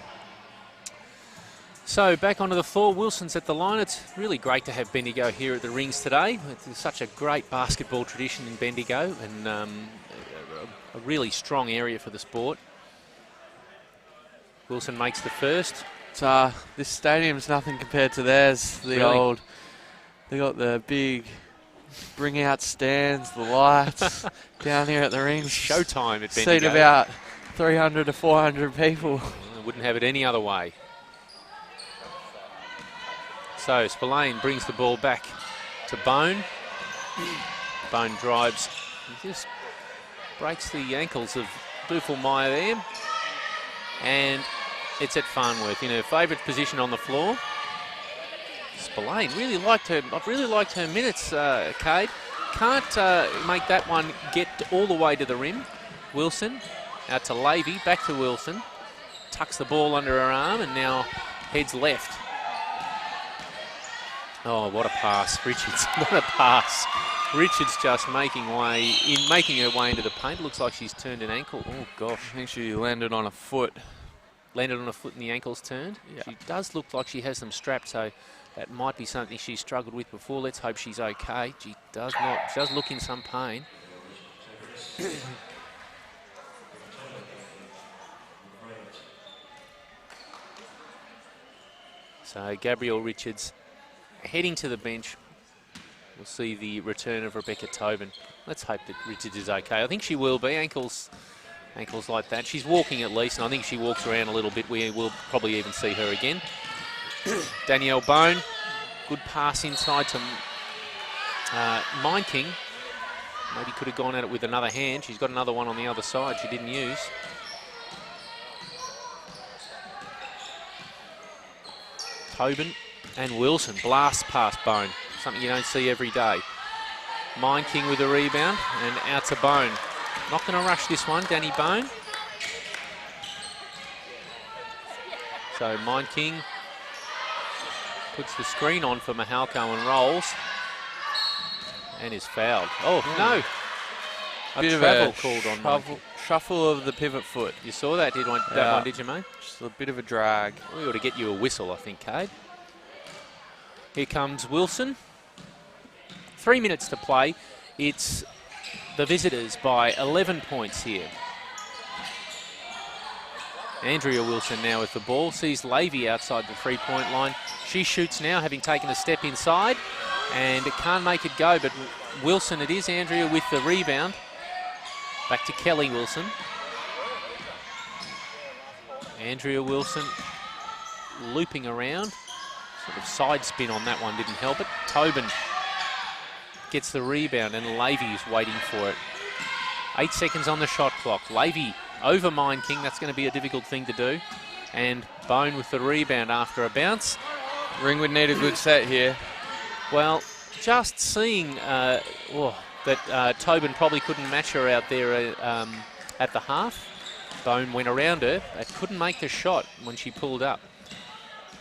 So back onto the floor, Wilson's at the line. It's really great to have Bendigo here at the Rings today. It's such a great basketball tradition in Bendigo, and a really strong area for the sport. Wilson makes the first. This stadium's nothing compared to theirs. They got the big bring out stands, the lights down here at the Rings. Showtime at Bendigo. Seat about 300 to 400 people. Wouldn't have it any other way. So Spillane brings the ball back to Bone. Bone drives. He just breaks the ankles of Buffelmeyer there. And it's at Farnworth in her favourite position on the floor. Spillane really liked her. I've really liked her minutes, Cade. Can't make that one get all the way to the rim. Wilson out to Lavey, back to Wilson. Tucks the ball under her arm and now heads left. Oh, what a pass, Richards! What a pass! Richards just making her way into the paint. Looks like she's turned an ankle. Oh gosh, I think she landed on a foot. Landed on a foot and the ankle's turned. Yeah. She does look like she has them strapped, so that might be something she's struggled with before. Let's hope she's okay. She does look in some pain. So Gabrielle Richards heading to the bench. We'll see the return of Rebecca Tobin. Let's hope that Richards is okay. I think she will be. Ankles like that. She's walking at least, and I think she walks around a little bit. We will probably even see her again. Danielle Bone, good pass inside to Mind King. Maybe could have gone at it with another hand. She's got another one on the other side she didn't use. Tobin and Wilson blast past Bone. Something you don't see every day. Mind King with a rebound and out to Bone. Not going to rush this one, Danny Bone. So Mind King puts the screen on for Mahalko and rolls. And is fouled. Oh, no. Bit A of travel a called on Mind King. Shuffle of the pivot foot. You saw that, that one, did you, mate? Just a bit of a drag. We ought to get you a whistle, I think, Cade. Here comes Wilson. 3 minutes to play. It's the visitors by 11 points here. Andrea Wilson now with the ball. Sees Lavey outside the three-point line. She shoots now, having taken a step inside. And it can't make it go, but Wilson, it is Andrea with the rebound. Back to Kelly Wilson. Andrea Wilson looping around. Sort of side spin on that one, didn't help it. Tobin gets the rebound and Lavey is waiting for it. 8 seconds on the shot clock. Lavey over Mind King. That's going to be a difficult thing to do. And Bone with the rebound after a bounce. Ringwood need a good set here. Well, just seeing that Tobin probably couldn't match her out there at the half. Bone went around her, but couldn't make the shot when she pulled up.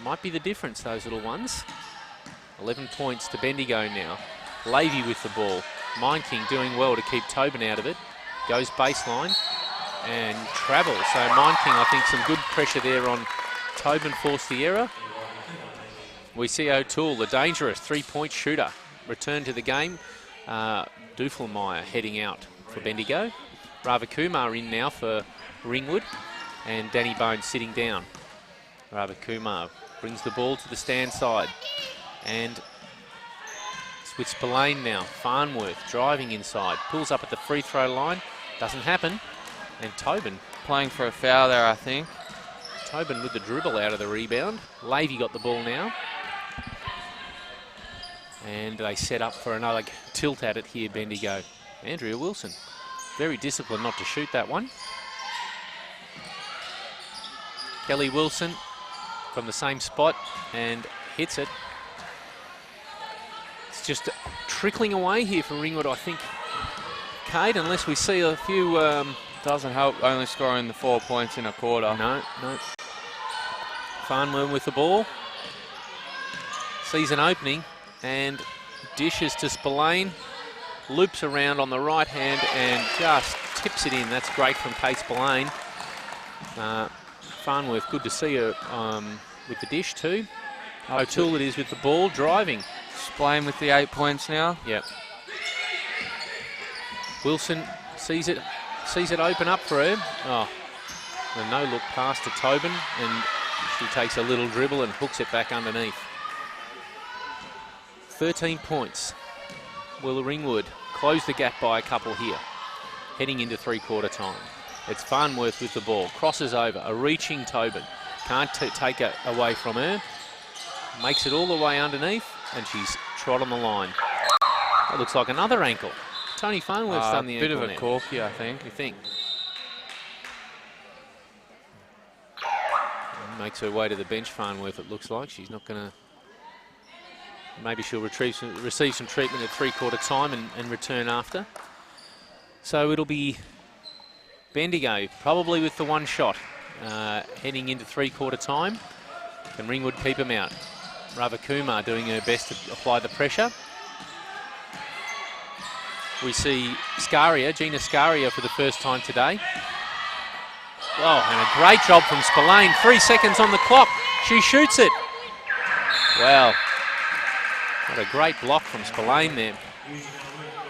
Might be the difference, those little ones. 11 points to Bendigo now. Levy with the ball. Mind King doing well to keep Tobin out of it. Goes baseline and travels. So Mind King, I think, some good pressure there on Tobin, forced the error. We see O'Toole, the dangerous three-point shooter, return to the game. Duffelmeyer heading out for Bendigo. Ravakumar in now for Ringwood. And Danny Bone sitting down. Ravakumar brings the ball to the stand side. And it's with Spillane now. Farnworth driving inside. Pulls up at the free throw line. Doesn't happen. And Tobin playing for a foul there, I think. Tobin with the dribble out of the rebound. Levy got the ball now. And they set up for another tilt at it here, Bendigo. Andrea Wilson, very disciplined not to shoot that one. Kelly Wilson from the same spot and hits it. It's just trickling away here for Ringwood, I think, Cade, unless we see a few... Doesn't help only scoring the 4 points in a quarter. No. Farnworth with the ball. Sees an opening and dishes to Spillane. Loops around on the right hand and just tips it in. That's great from Kate Spillane. Farnworth, good to see her with the dish too. O'Toole it is with the ball, driving. Spillane with the 8 points now. Yep. Wilson sees it open up for her. Oh, a no-look pass to Tobin, and she takes a little dribble and hooks it back underneath. 13 points. Will Ringwood close the gap by a couple here, heading into three-quarter time. It's Farnworth with the ball, crosses over, a reaching Tobin. Can't take it away from her. Makes it all the way underneath, and she's trod on the line. That looks like another ankle. Tony Farnworth's done the ankle. Bit of a corky, I think. You think? Makes her way to the bench, Farnworth, it looks like. She's not going to... Maybe she'll receive some treatment at three-quarter time and return after. So it'll be Bendigo, probably with the one shot, heading into three-quarter time. Can Ringwood keep him out? Ravakumar doing her best to apply the pressure. We see Gina Scaria for the first time today. Oh, and a great job from Spillane. 3 seconds on the clock. She shoots it. Wow. What a great block from Spillane there.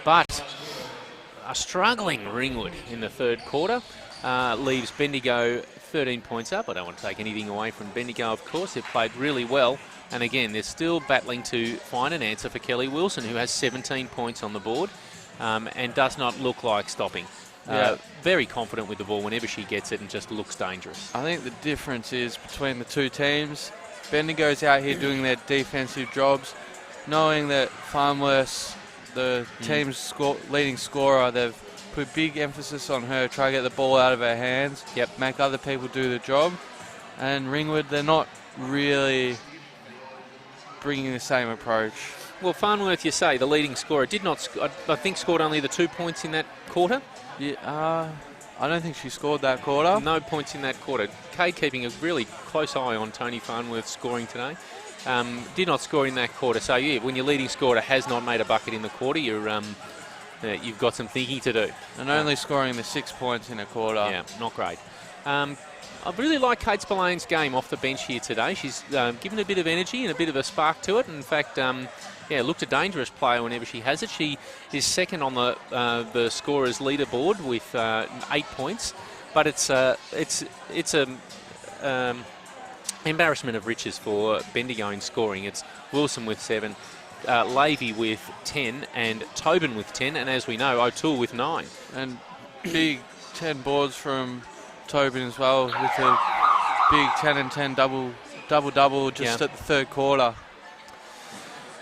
But a struggling Ringwood in the third quarter leaves Bendigo 13 points up. I don't want to take anything away from Bendigo, of course. They've played really well. And again, they're still battling to find an answer for Kelly Wilson, who has 17 points on the board. And does not look like stopping. Very confident with the ball whenever she gets it and just looks dangerous. I think the difference is between the two teams. Bendigo's out here doing their defensive jobs, knowing that Farnworth's the team's leading scorer. They've put big emphasis on her, try to get the ball out of her hands, make other people do the job. And Ringwood, they're not really bringing the same approach. Well, Farnworth, you say, the leading scorer, did not, I think, scored only the 2 points in that quarter. Yeah, I don't think she scored that quarter. No points in that quarter. Kate keeping a really close eye on Tony Farnworth scoring today. Did not score in that quarter. So, yeah, when your leading scorer has not made a bucket in the quarter, you've got some thinking to do. And only scoring the 6 points in a quarter. Yeah, not great. I really like Kate Spillane's game off the bench here today. She's given a bit of energy and a bit of a spark to it. In fact, looked a dangerous player whenever she has it. She is second on the scorers leaderboard with 8 points, but it's embarrassment of riches for Bendigo in scoring. It's Wilson with 7, Levy with 10, and Tobin with 10, and as we know, O'Toole with 9. And big 10 boards from Tobin as well, with a big 10 and 10 double just at the third quarter.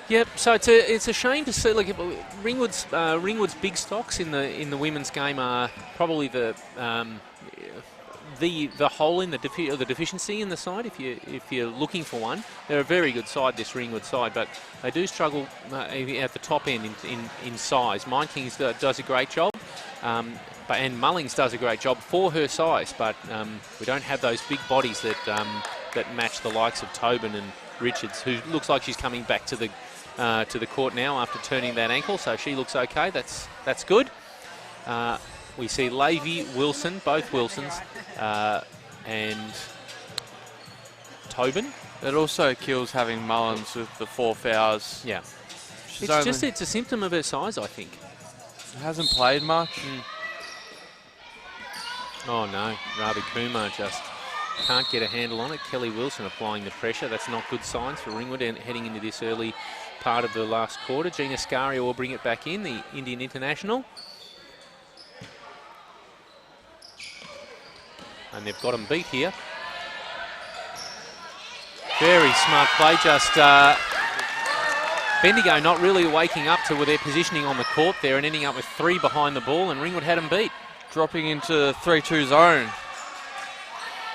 Yep. So it's a shame to see. Like Ringwood's big stocks in the women's game are probably the hole in the deficiency in the side. If you're looking for one, they're a very good side, this Ringwood side, but they do struggle at the top end in size. Mind Kings does a great job. and Mullings does a great job for her size, but we don't have those big bodies that that match the likes of Tobin and Richards, who looks like she's coming back to the court now after turning that ankle, so she looks okay. That's good. We see Levy, Wilson, both Wilsons, and Tobin. It also kills having Mullins with the 4 fouls. Yeah. It's a symptom of her size, I think. Hasn't played much. Oh no, Ravi Kumar just can't get a handle on it. Kelly Wilson applying the pressure. That's not good signs for Ringwood and heading into this early part of the last quarter. Gina Scaria will bring it back in, the Indian international. And they've got them beat here. Very smart play, just Bendigo not really waking up to their positioning on the court there and ending up with 3 behind the ball, and Ringwood had them beat. Dropping into 3-2 zone.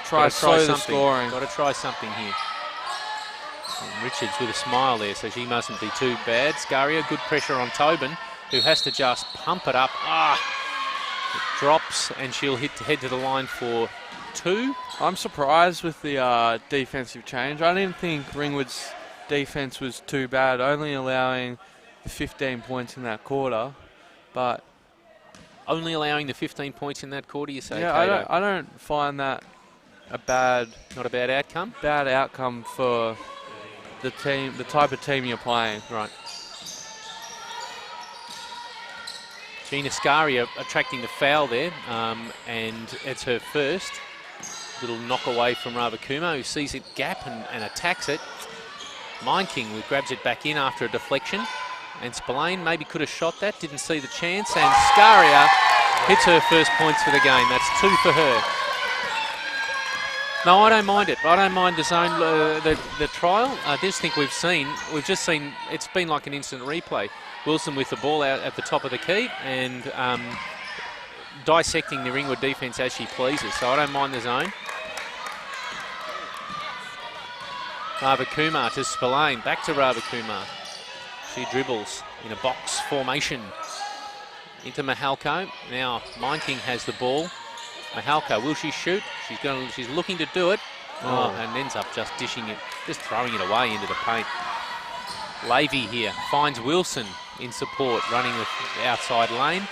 Try the scoring. Got to try something here. And Richards with a smile there, so she mustn't be too bad. Scaria, good pressure on Tobin, who has to just pump it up. It drops, and she'll head to the line for 2. I'm surprised with the defensive change. I didn't think Ringwood's defense was too bad, only allowing the 15 points in that quarter, but only allowing the 15 points in that quarter, you say? Yeah, I don't find that not a bad outcome. Bad outcome for the team, the type of team you're playing. Right. Gina Scaria attracting the foul there, and it's her first. Little knock away from Ravakuma, who sees it gap and attacks it. Mind King grabs it back in after a deflection, and Spillane maybe could have shot that, didn't see the chance, and Scaria hits her first points for the game. That's 2 for her. No, I don't mind it. I don't mind the zone, the trial. I just think we've just seen, it's been like an instant replay. Wilson with the ball out at the top of the key and dissecting the Ringwood defence as she pleases. So I don't mind the zone. Ravakuma to Spillane, back to Ravakuma. She dribbles in a box formation into Mahalko. Now Mind King has the ball. Mahalko, will she shoot? She's looking to do it. And ends up just dishing it, just throwing it away into the paint. Levy here finds Wilson in support, running the outside lane.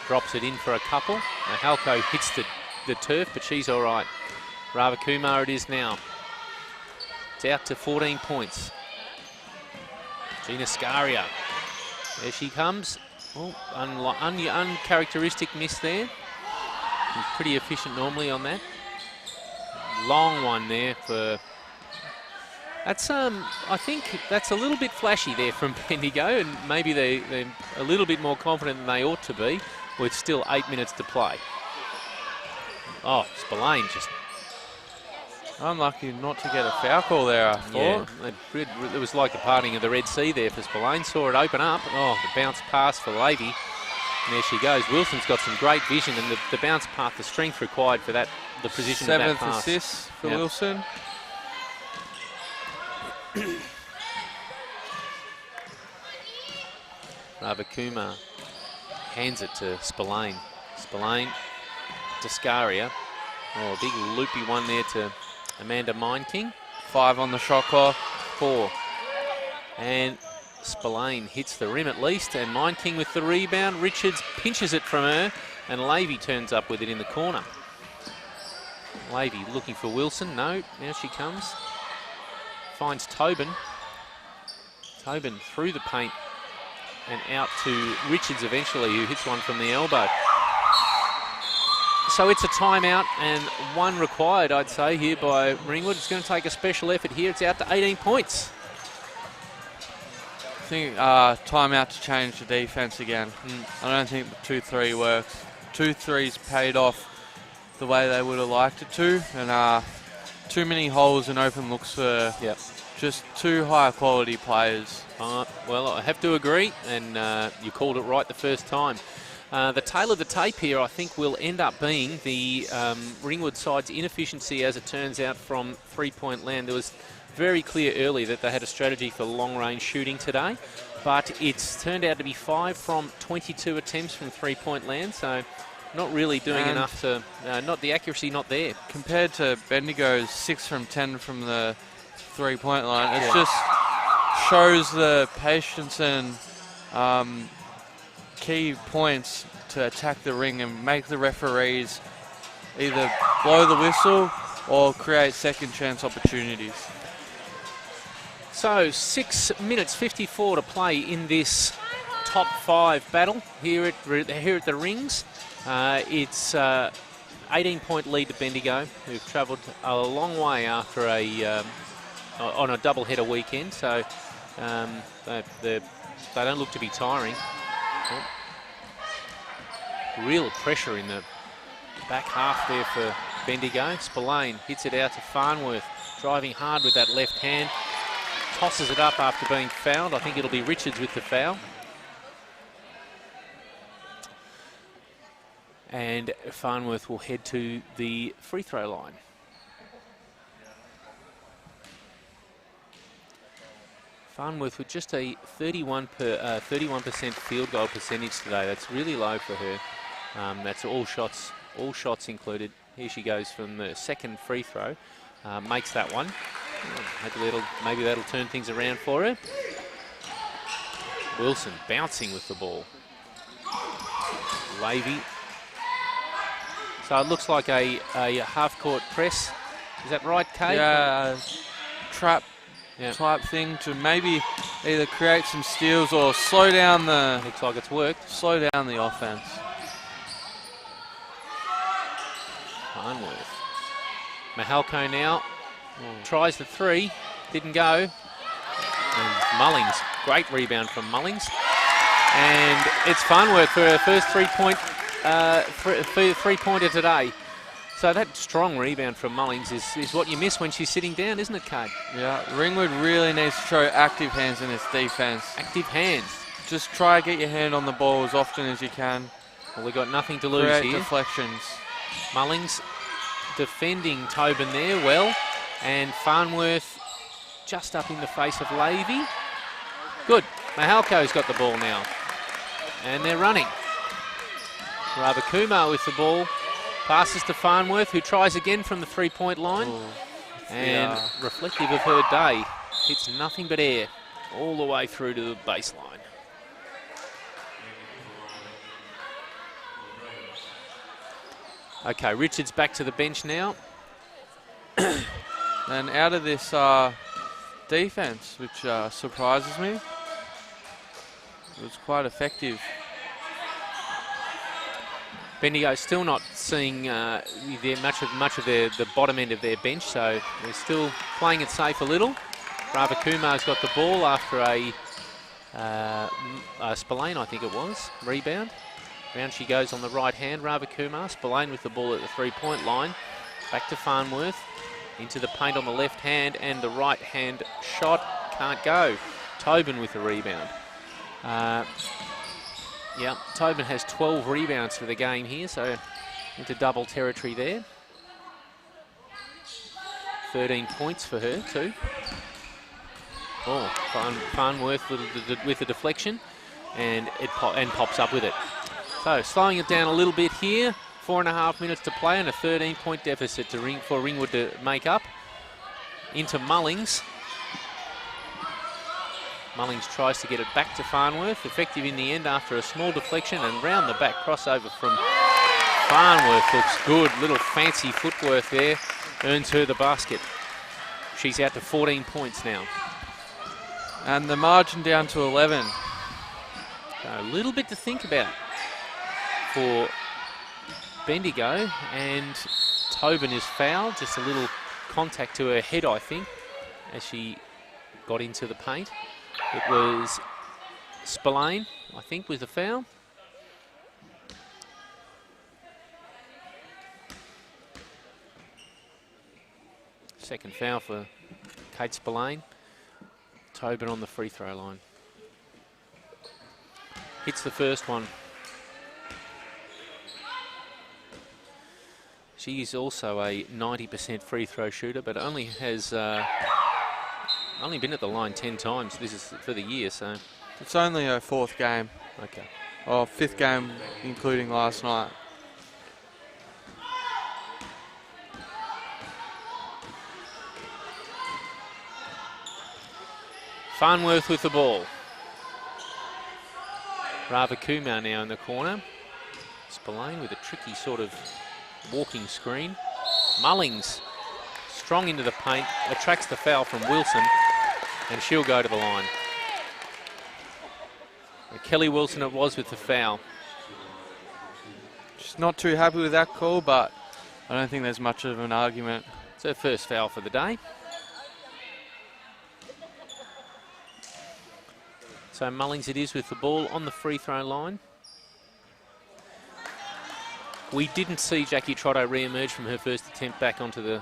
Drops it in for a couple. Mahalko hits the turf, but she's all right. Ravakuma it is now. It's out to 14 points. Gina Scaria. There she comes. Oh, uncharacteristic miss there. She's pretty efficient normally on that. Long one there for... That's I think that's a little bit flashy there from Bendigo, and maybe they're a little bit more confident than they ought to be, with still 8 minutes to play. Oh, Spillane just... Unlucky not to get a foul call there, I thought. Yeah, it was like the parting of the Red Sea there for Spillane. Saw it open up. Oh, the bounce pass for Levy. And there she goes. Wilson's got some great vision, and the bounce path, the strength required for that, the precision of that pass. 7th assist for Wilson. Ravakuma hands it to Spillane. Spillane to Scaria. Oh, a big loopy one there to Amanda Mind King. 5 on the shot clock. 4. And Spillane hits the rim at least, and Mind King with the rebound. Richards pinches it from her, and Levy turns up with it in the corner. Levy looking for Wilson. No, now she comes. Finds Tobin. Tobin through the paint and out to Richards eventually, who hits one from the elbow. So it's a timeout, and 1 required, I'd say, here by Ringwood. It's going to take a special effort here. It's out to 18 points. I think timeout to change the defence again. I don't think the 2-3 works. 2-3's paid off the way they would have liked it to, and too many holes and open looks for just 2 higher quality players. Well, I have to agree, and you called it right the first time. The tail of the tape here, I think, will end up being the Ringwood side's inefficiency, as it turns out, from three-point land. There was very clear early that they had a strategy for long-range shooting today, but it's turned out to be 5 from 22 attempts from three-point land, so not really doing And enough to, not the accuracy not there. Compared to Bendigo's 6 from 10 from the 3-point line, it just shows the patience and key points to attack the ring and make the referees either blow the whistle or create second chance opportunities. So 6 minutes 54 to play in this top 5 battle here at the rings. It's 18-point lead to Bendigo, who've travelled a long way after on a double-header weekend. So they don't look to be tiring. Real pressure in the back half there for Bendigo. Spillane hits it out to Farnworth, driving hard with that left hand. Tosses it up after being fouled. I think it'll be Richards with the foul. And Farnworth will head to the free throw line. Farnworth with just a 31% field goal percentage today. That's really low for her. That's all shots included. Here she goes from the second free throw. Makes that one. Maybe that'll turn things around for her. Wilson bouncing with the ball. Lavey. So it looks like a half-court press. Is that right, Kate? Yeah, trap type thing to maybe either create some steals or slow down the... Looks like it's worked. Slow down the offense. Farnworth. Mahalko now tries the three. Didn't go. And Mullings. Great rebound from Mullings. And it's Farnworth for her first three-pointer today. So that strong rebound from Mullings is what you miss when she's sitting down, isn't it, Kate? Yeah, Ringwood really needs to show active hands in its defense. Active hands. Just try to get your hand on the ball as often as you can. Well, we've got nothing to lose Create here. Deflections. Mullings defending Tobin there well. And Farnworth just up in the face of Lavey. Good. Mahalko's got the ball now. And they're running. Ravakumar with the ball. Passes to Farnworth, who tries again from the three-point line. And reflective of her day, hits nothing but air all the way through to the baseline. Okay, Richards back to the bench now. And out of this defense, which surprises me, it was quite effective. Bendigo still not seeing much of the bottom end of their bench, so they're still playing it safe a little. Ravakumar's got the ball after a Spillane, I think it was, rebound. Round she goes on the right hand, Ravakumar. Spillane with the ball at the three-point line. Back to Farnworth. Into the paint on the left hand, and the right hand shot can't go. Tobin with the rebound. Yeah, Tobin has 12 rebounds for the game here, so into double territory there. 13 points for her too. Oh, Farnworth with the deflection, and it pops up with it. So slowing it down a little bit here. 4.5 minutes to play and a 13-point deficit for Ringwood to make up. Into Mullings. Mullings tries to get it back to Farnworth. Effective in the end after a small deflection, and round the back crossover from Farnworth looks good. Little fancy footwork there. Earns her the basket. She's out to 14 points now. And the margin down to 11. So a little bit to think about for Bendigo, and Tobin is fouled. Just a little contact to her head, I think, as she got into the paint. It was Spillane, I think, with the foul. Second foul for Kate Spillane. Tobin on the free throw line. Hits the first one. She is also a 90% free throw shooter, but only has only been at the line 10 times. This is for the year, so. It's only her 4th game. Okay. Or 5th game, including last night. Farnworth with the ball. Ravakumar now in the corner. Spillane with a tricky sort of walking screen. Mullings strong into the paint, attracts the foul from Wilson, and she'll go to the line. And Kelly Wilson it was with the foul. She's not too happy with that call, but I don't think there's much of an argument. It's her first foul for the day. So Mullings it is with the ball on the free throw line. We didn't see Jackie Trotto re-emerge from her first attempt back onto the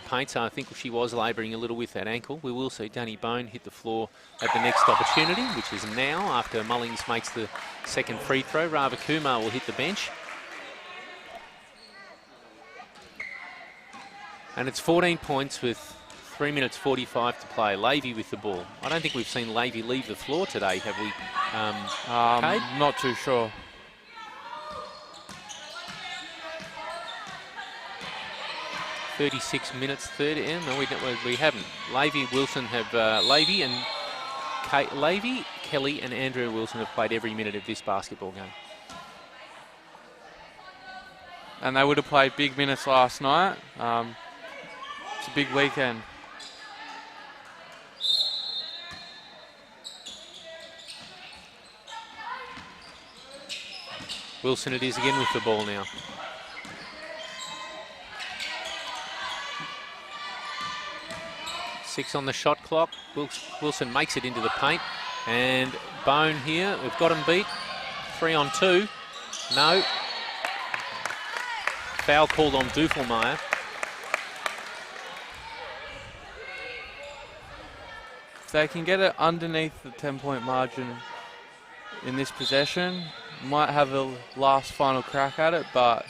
paint, so I think she was labouring a little with that ankle. We will see Danny Bone hit the floor at the next opportunity, which is now after Mullings makes the second free throw. Ravakumar will hit the bench. And it's 14 points with 3 minutes 45 to play. Lavey with the ball. I don't think we've seen Lavey leave the floor today, have we? Cade? Not too sure. 36 minutes, 30. No, we haven't. Lavey, Wilson have Lavey and Lavey, Kelly, and Andrea Wilson have played every minute of this basketball game. And they would have played big minutes last night. It's a big weekend. Wilson it is again with the ball now. Six on the shot clock. Wilson makes it into the paint. And Bone here, we've got him beat. 3 on 2. No. Foul called on Dufelmeyer. If they can get it underneath the 10-point margin in this possession, might have a last final crack at it, but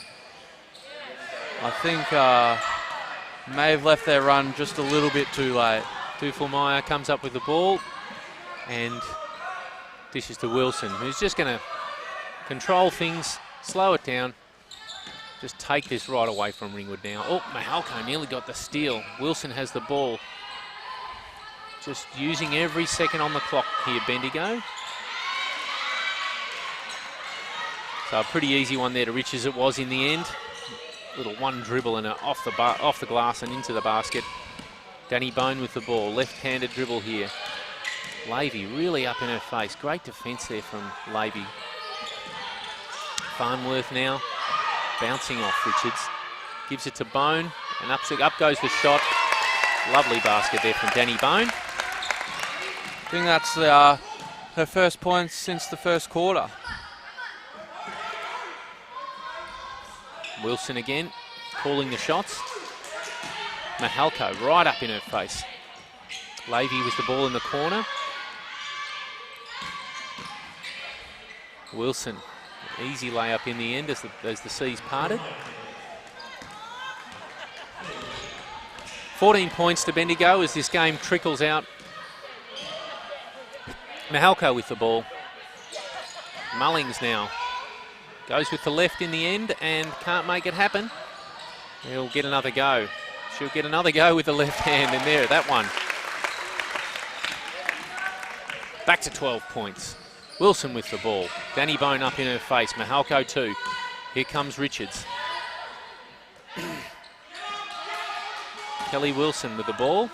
I think may have left their run just a little bit too late. Dufelmeyer comes up with the ball and dishes to Wilson, who's just going to control things, slow it down, just take this right away from Ringwood now. Oh, Mahalko nearly got the steal. Wilson has the ball. Just using every second on the clock here, Bendigo. So a pretty easy one there to Richards it was in the end. Little one dribble and off the glass and into the basket. Danny Bone with the ball, left-handed dribble here. Lavey really up in her face. Great defence there from Lavey. Farnworth now bouncing off Richards. Gives it to Bone and up goes the shot. Lovely basket there from Danny Bone. I think that's her first points since the first quarter. Wilson again, calling the shots. Mahalko right up in her face. Lavey with the ball in the corner. Wilson, easy layup in the end as the seas parted. 14 points to Bendigo as this game trickles out. Mahalko with the ball. Mullings now. Goes with the left in the end and can't make it happen. He'll get another go. She'll get another go with the left hand, and there, that one. Back to 12 points. Wilson with the ball. Danny Bone up in her face. Mahalko too. Here comes Richards. Kelly Wilson with the ball.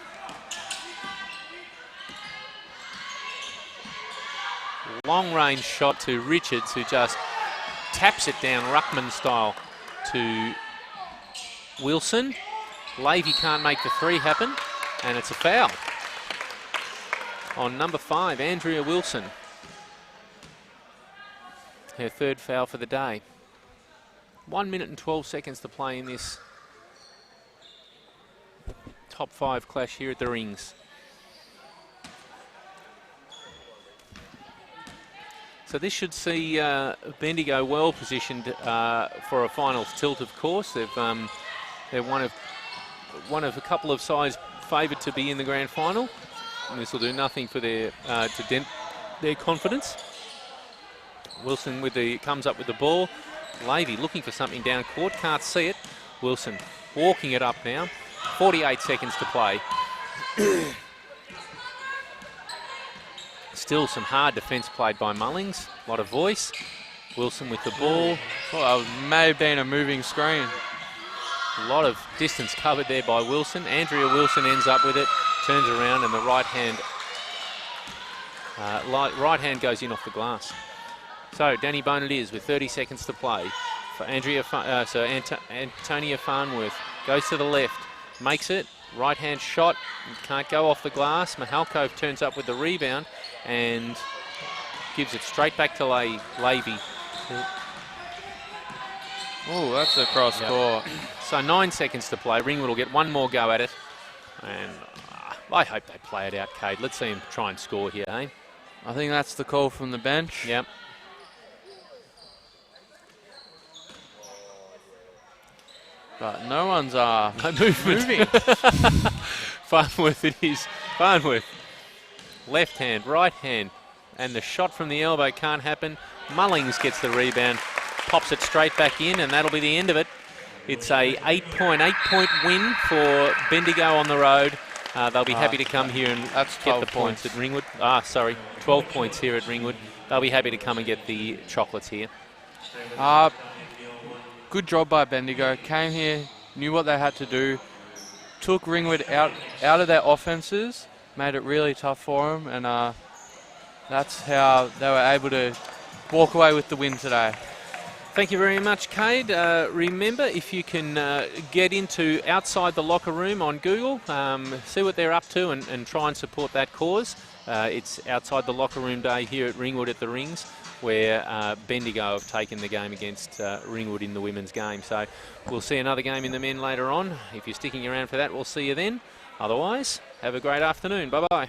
Long range shot to Richards, who just taps it down Ruckman style to Wilson. Lavey can't make the three happen, and it's a foul on number 5, Andrea Wilson. Her third foul for the day. 1 minute and 12 seconds to play in this top 5 clash here at the Rings. So this should see Bendigo well positioned for a final tilt, of course. They're one of a couple of sides favoured to be in the grand final. And this will do nothing for to dent their confidence. Wilson comes up with the ball. Lavey looking for something down court, can't see it. Wilson walking it up now. 48 seconds to play. Still some hard defence played by Mullings. A lot of voice. Wilson with the ball. Well, it may have been a moving screen. A lot of distance covered there by Wilson. Andrea Wilson ends up with it, turns around, and the right hand goes in off the glass. So Danny Bone it is with 30 seconds to play. For Antonia Farnworth goes to the left, makes it. Right hand shot, can't go off the glass. Mahalkov turns up with the rebound and gives it straight back to Levy. Oh, that's a cross court. So 9 seconds to play. Ringwood will get one more go at it. And I hope they play it out, Cade. Let's see him try and score here, eh? I think that's the call from the bench. Yep. But no one's no moving. Farnworth it is. Farnworth. Left hand, right hand. And the shot from the elbow can't happen. Mullings gets the rebound, pops it straight back in, and that'll be the end of it. It's a 8-point win for Bendigo on the road. They'll be happy to come here and get the points at Ringwood. 12 points here at Ringwood. They'll be happy to come and get the chocolates here. Good job by Bendigo. Came here, knew what they had to do, took Ringwood out of their offences, made it really tough for them, and that's how they were able to walk away with the win today. Thank you very much, Cade. Remember, if you can get into Outside the Locker Room on Google, see what they're up to and try and support that cause. It's Outside the Locker Room Day here at Ringwood at the Rings, where Bendigo have taken the game against Ringwood in the women's game. So we'll see another game in the men later on. If you're sticking around for that, we'll see you then. Otherwise, have a great afternoon. Bye-bye.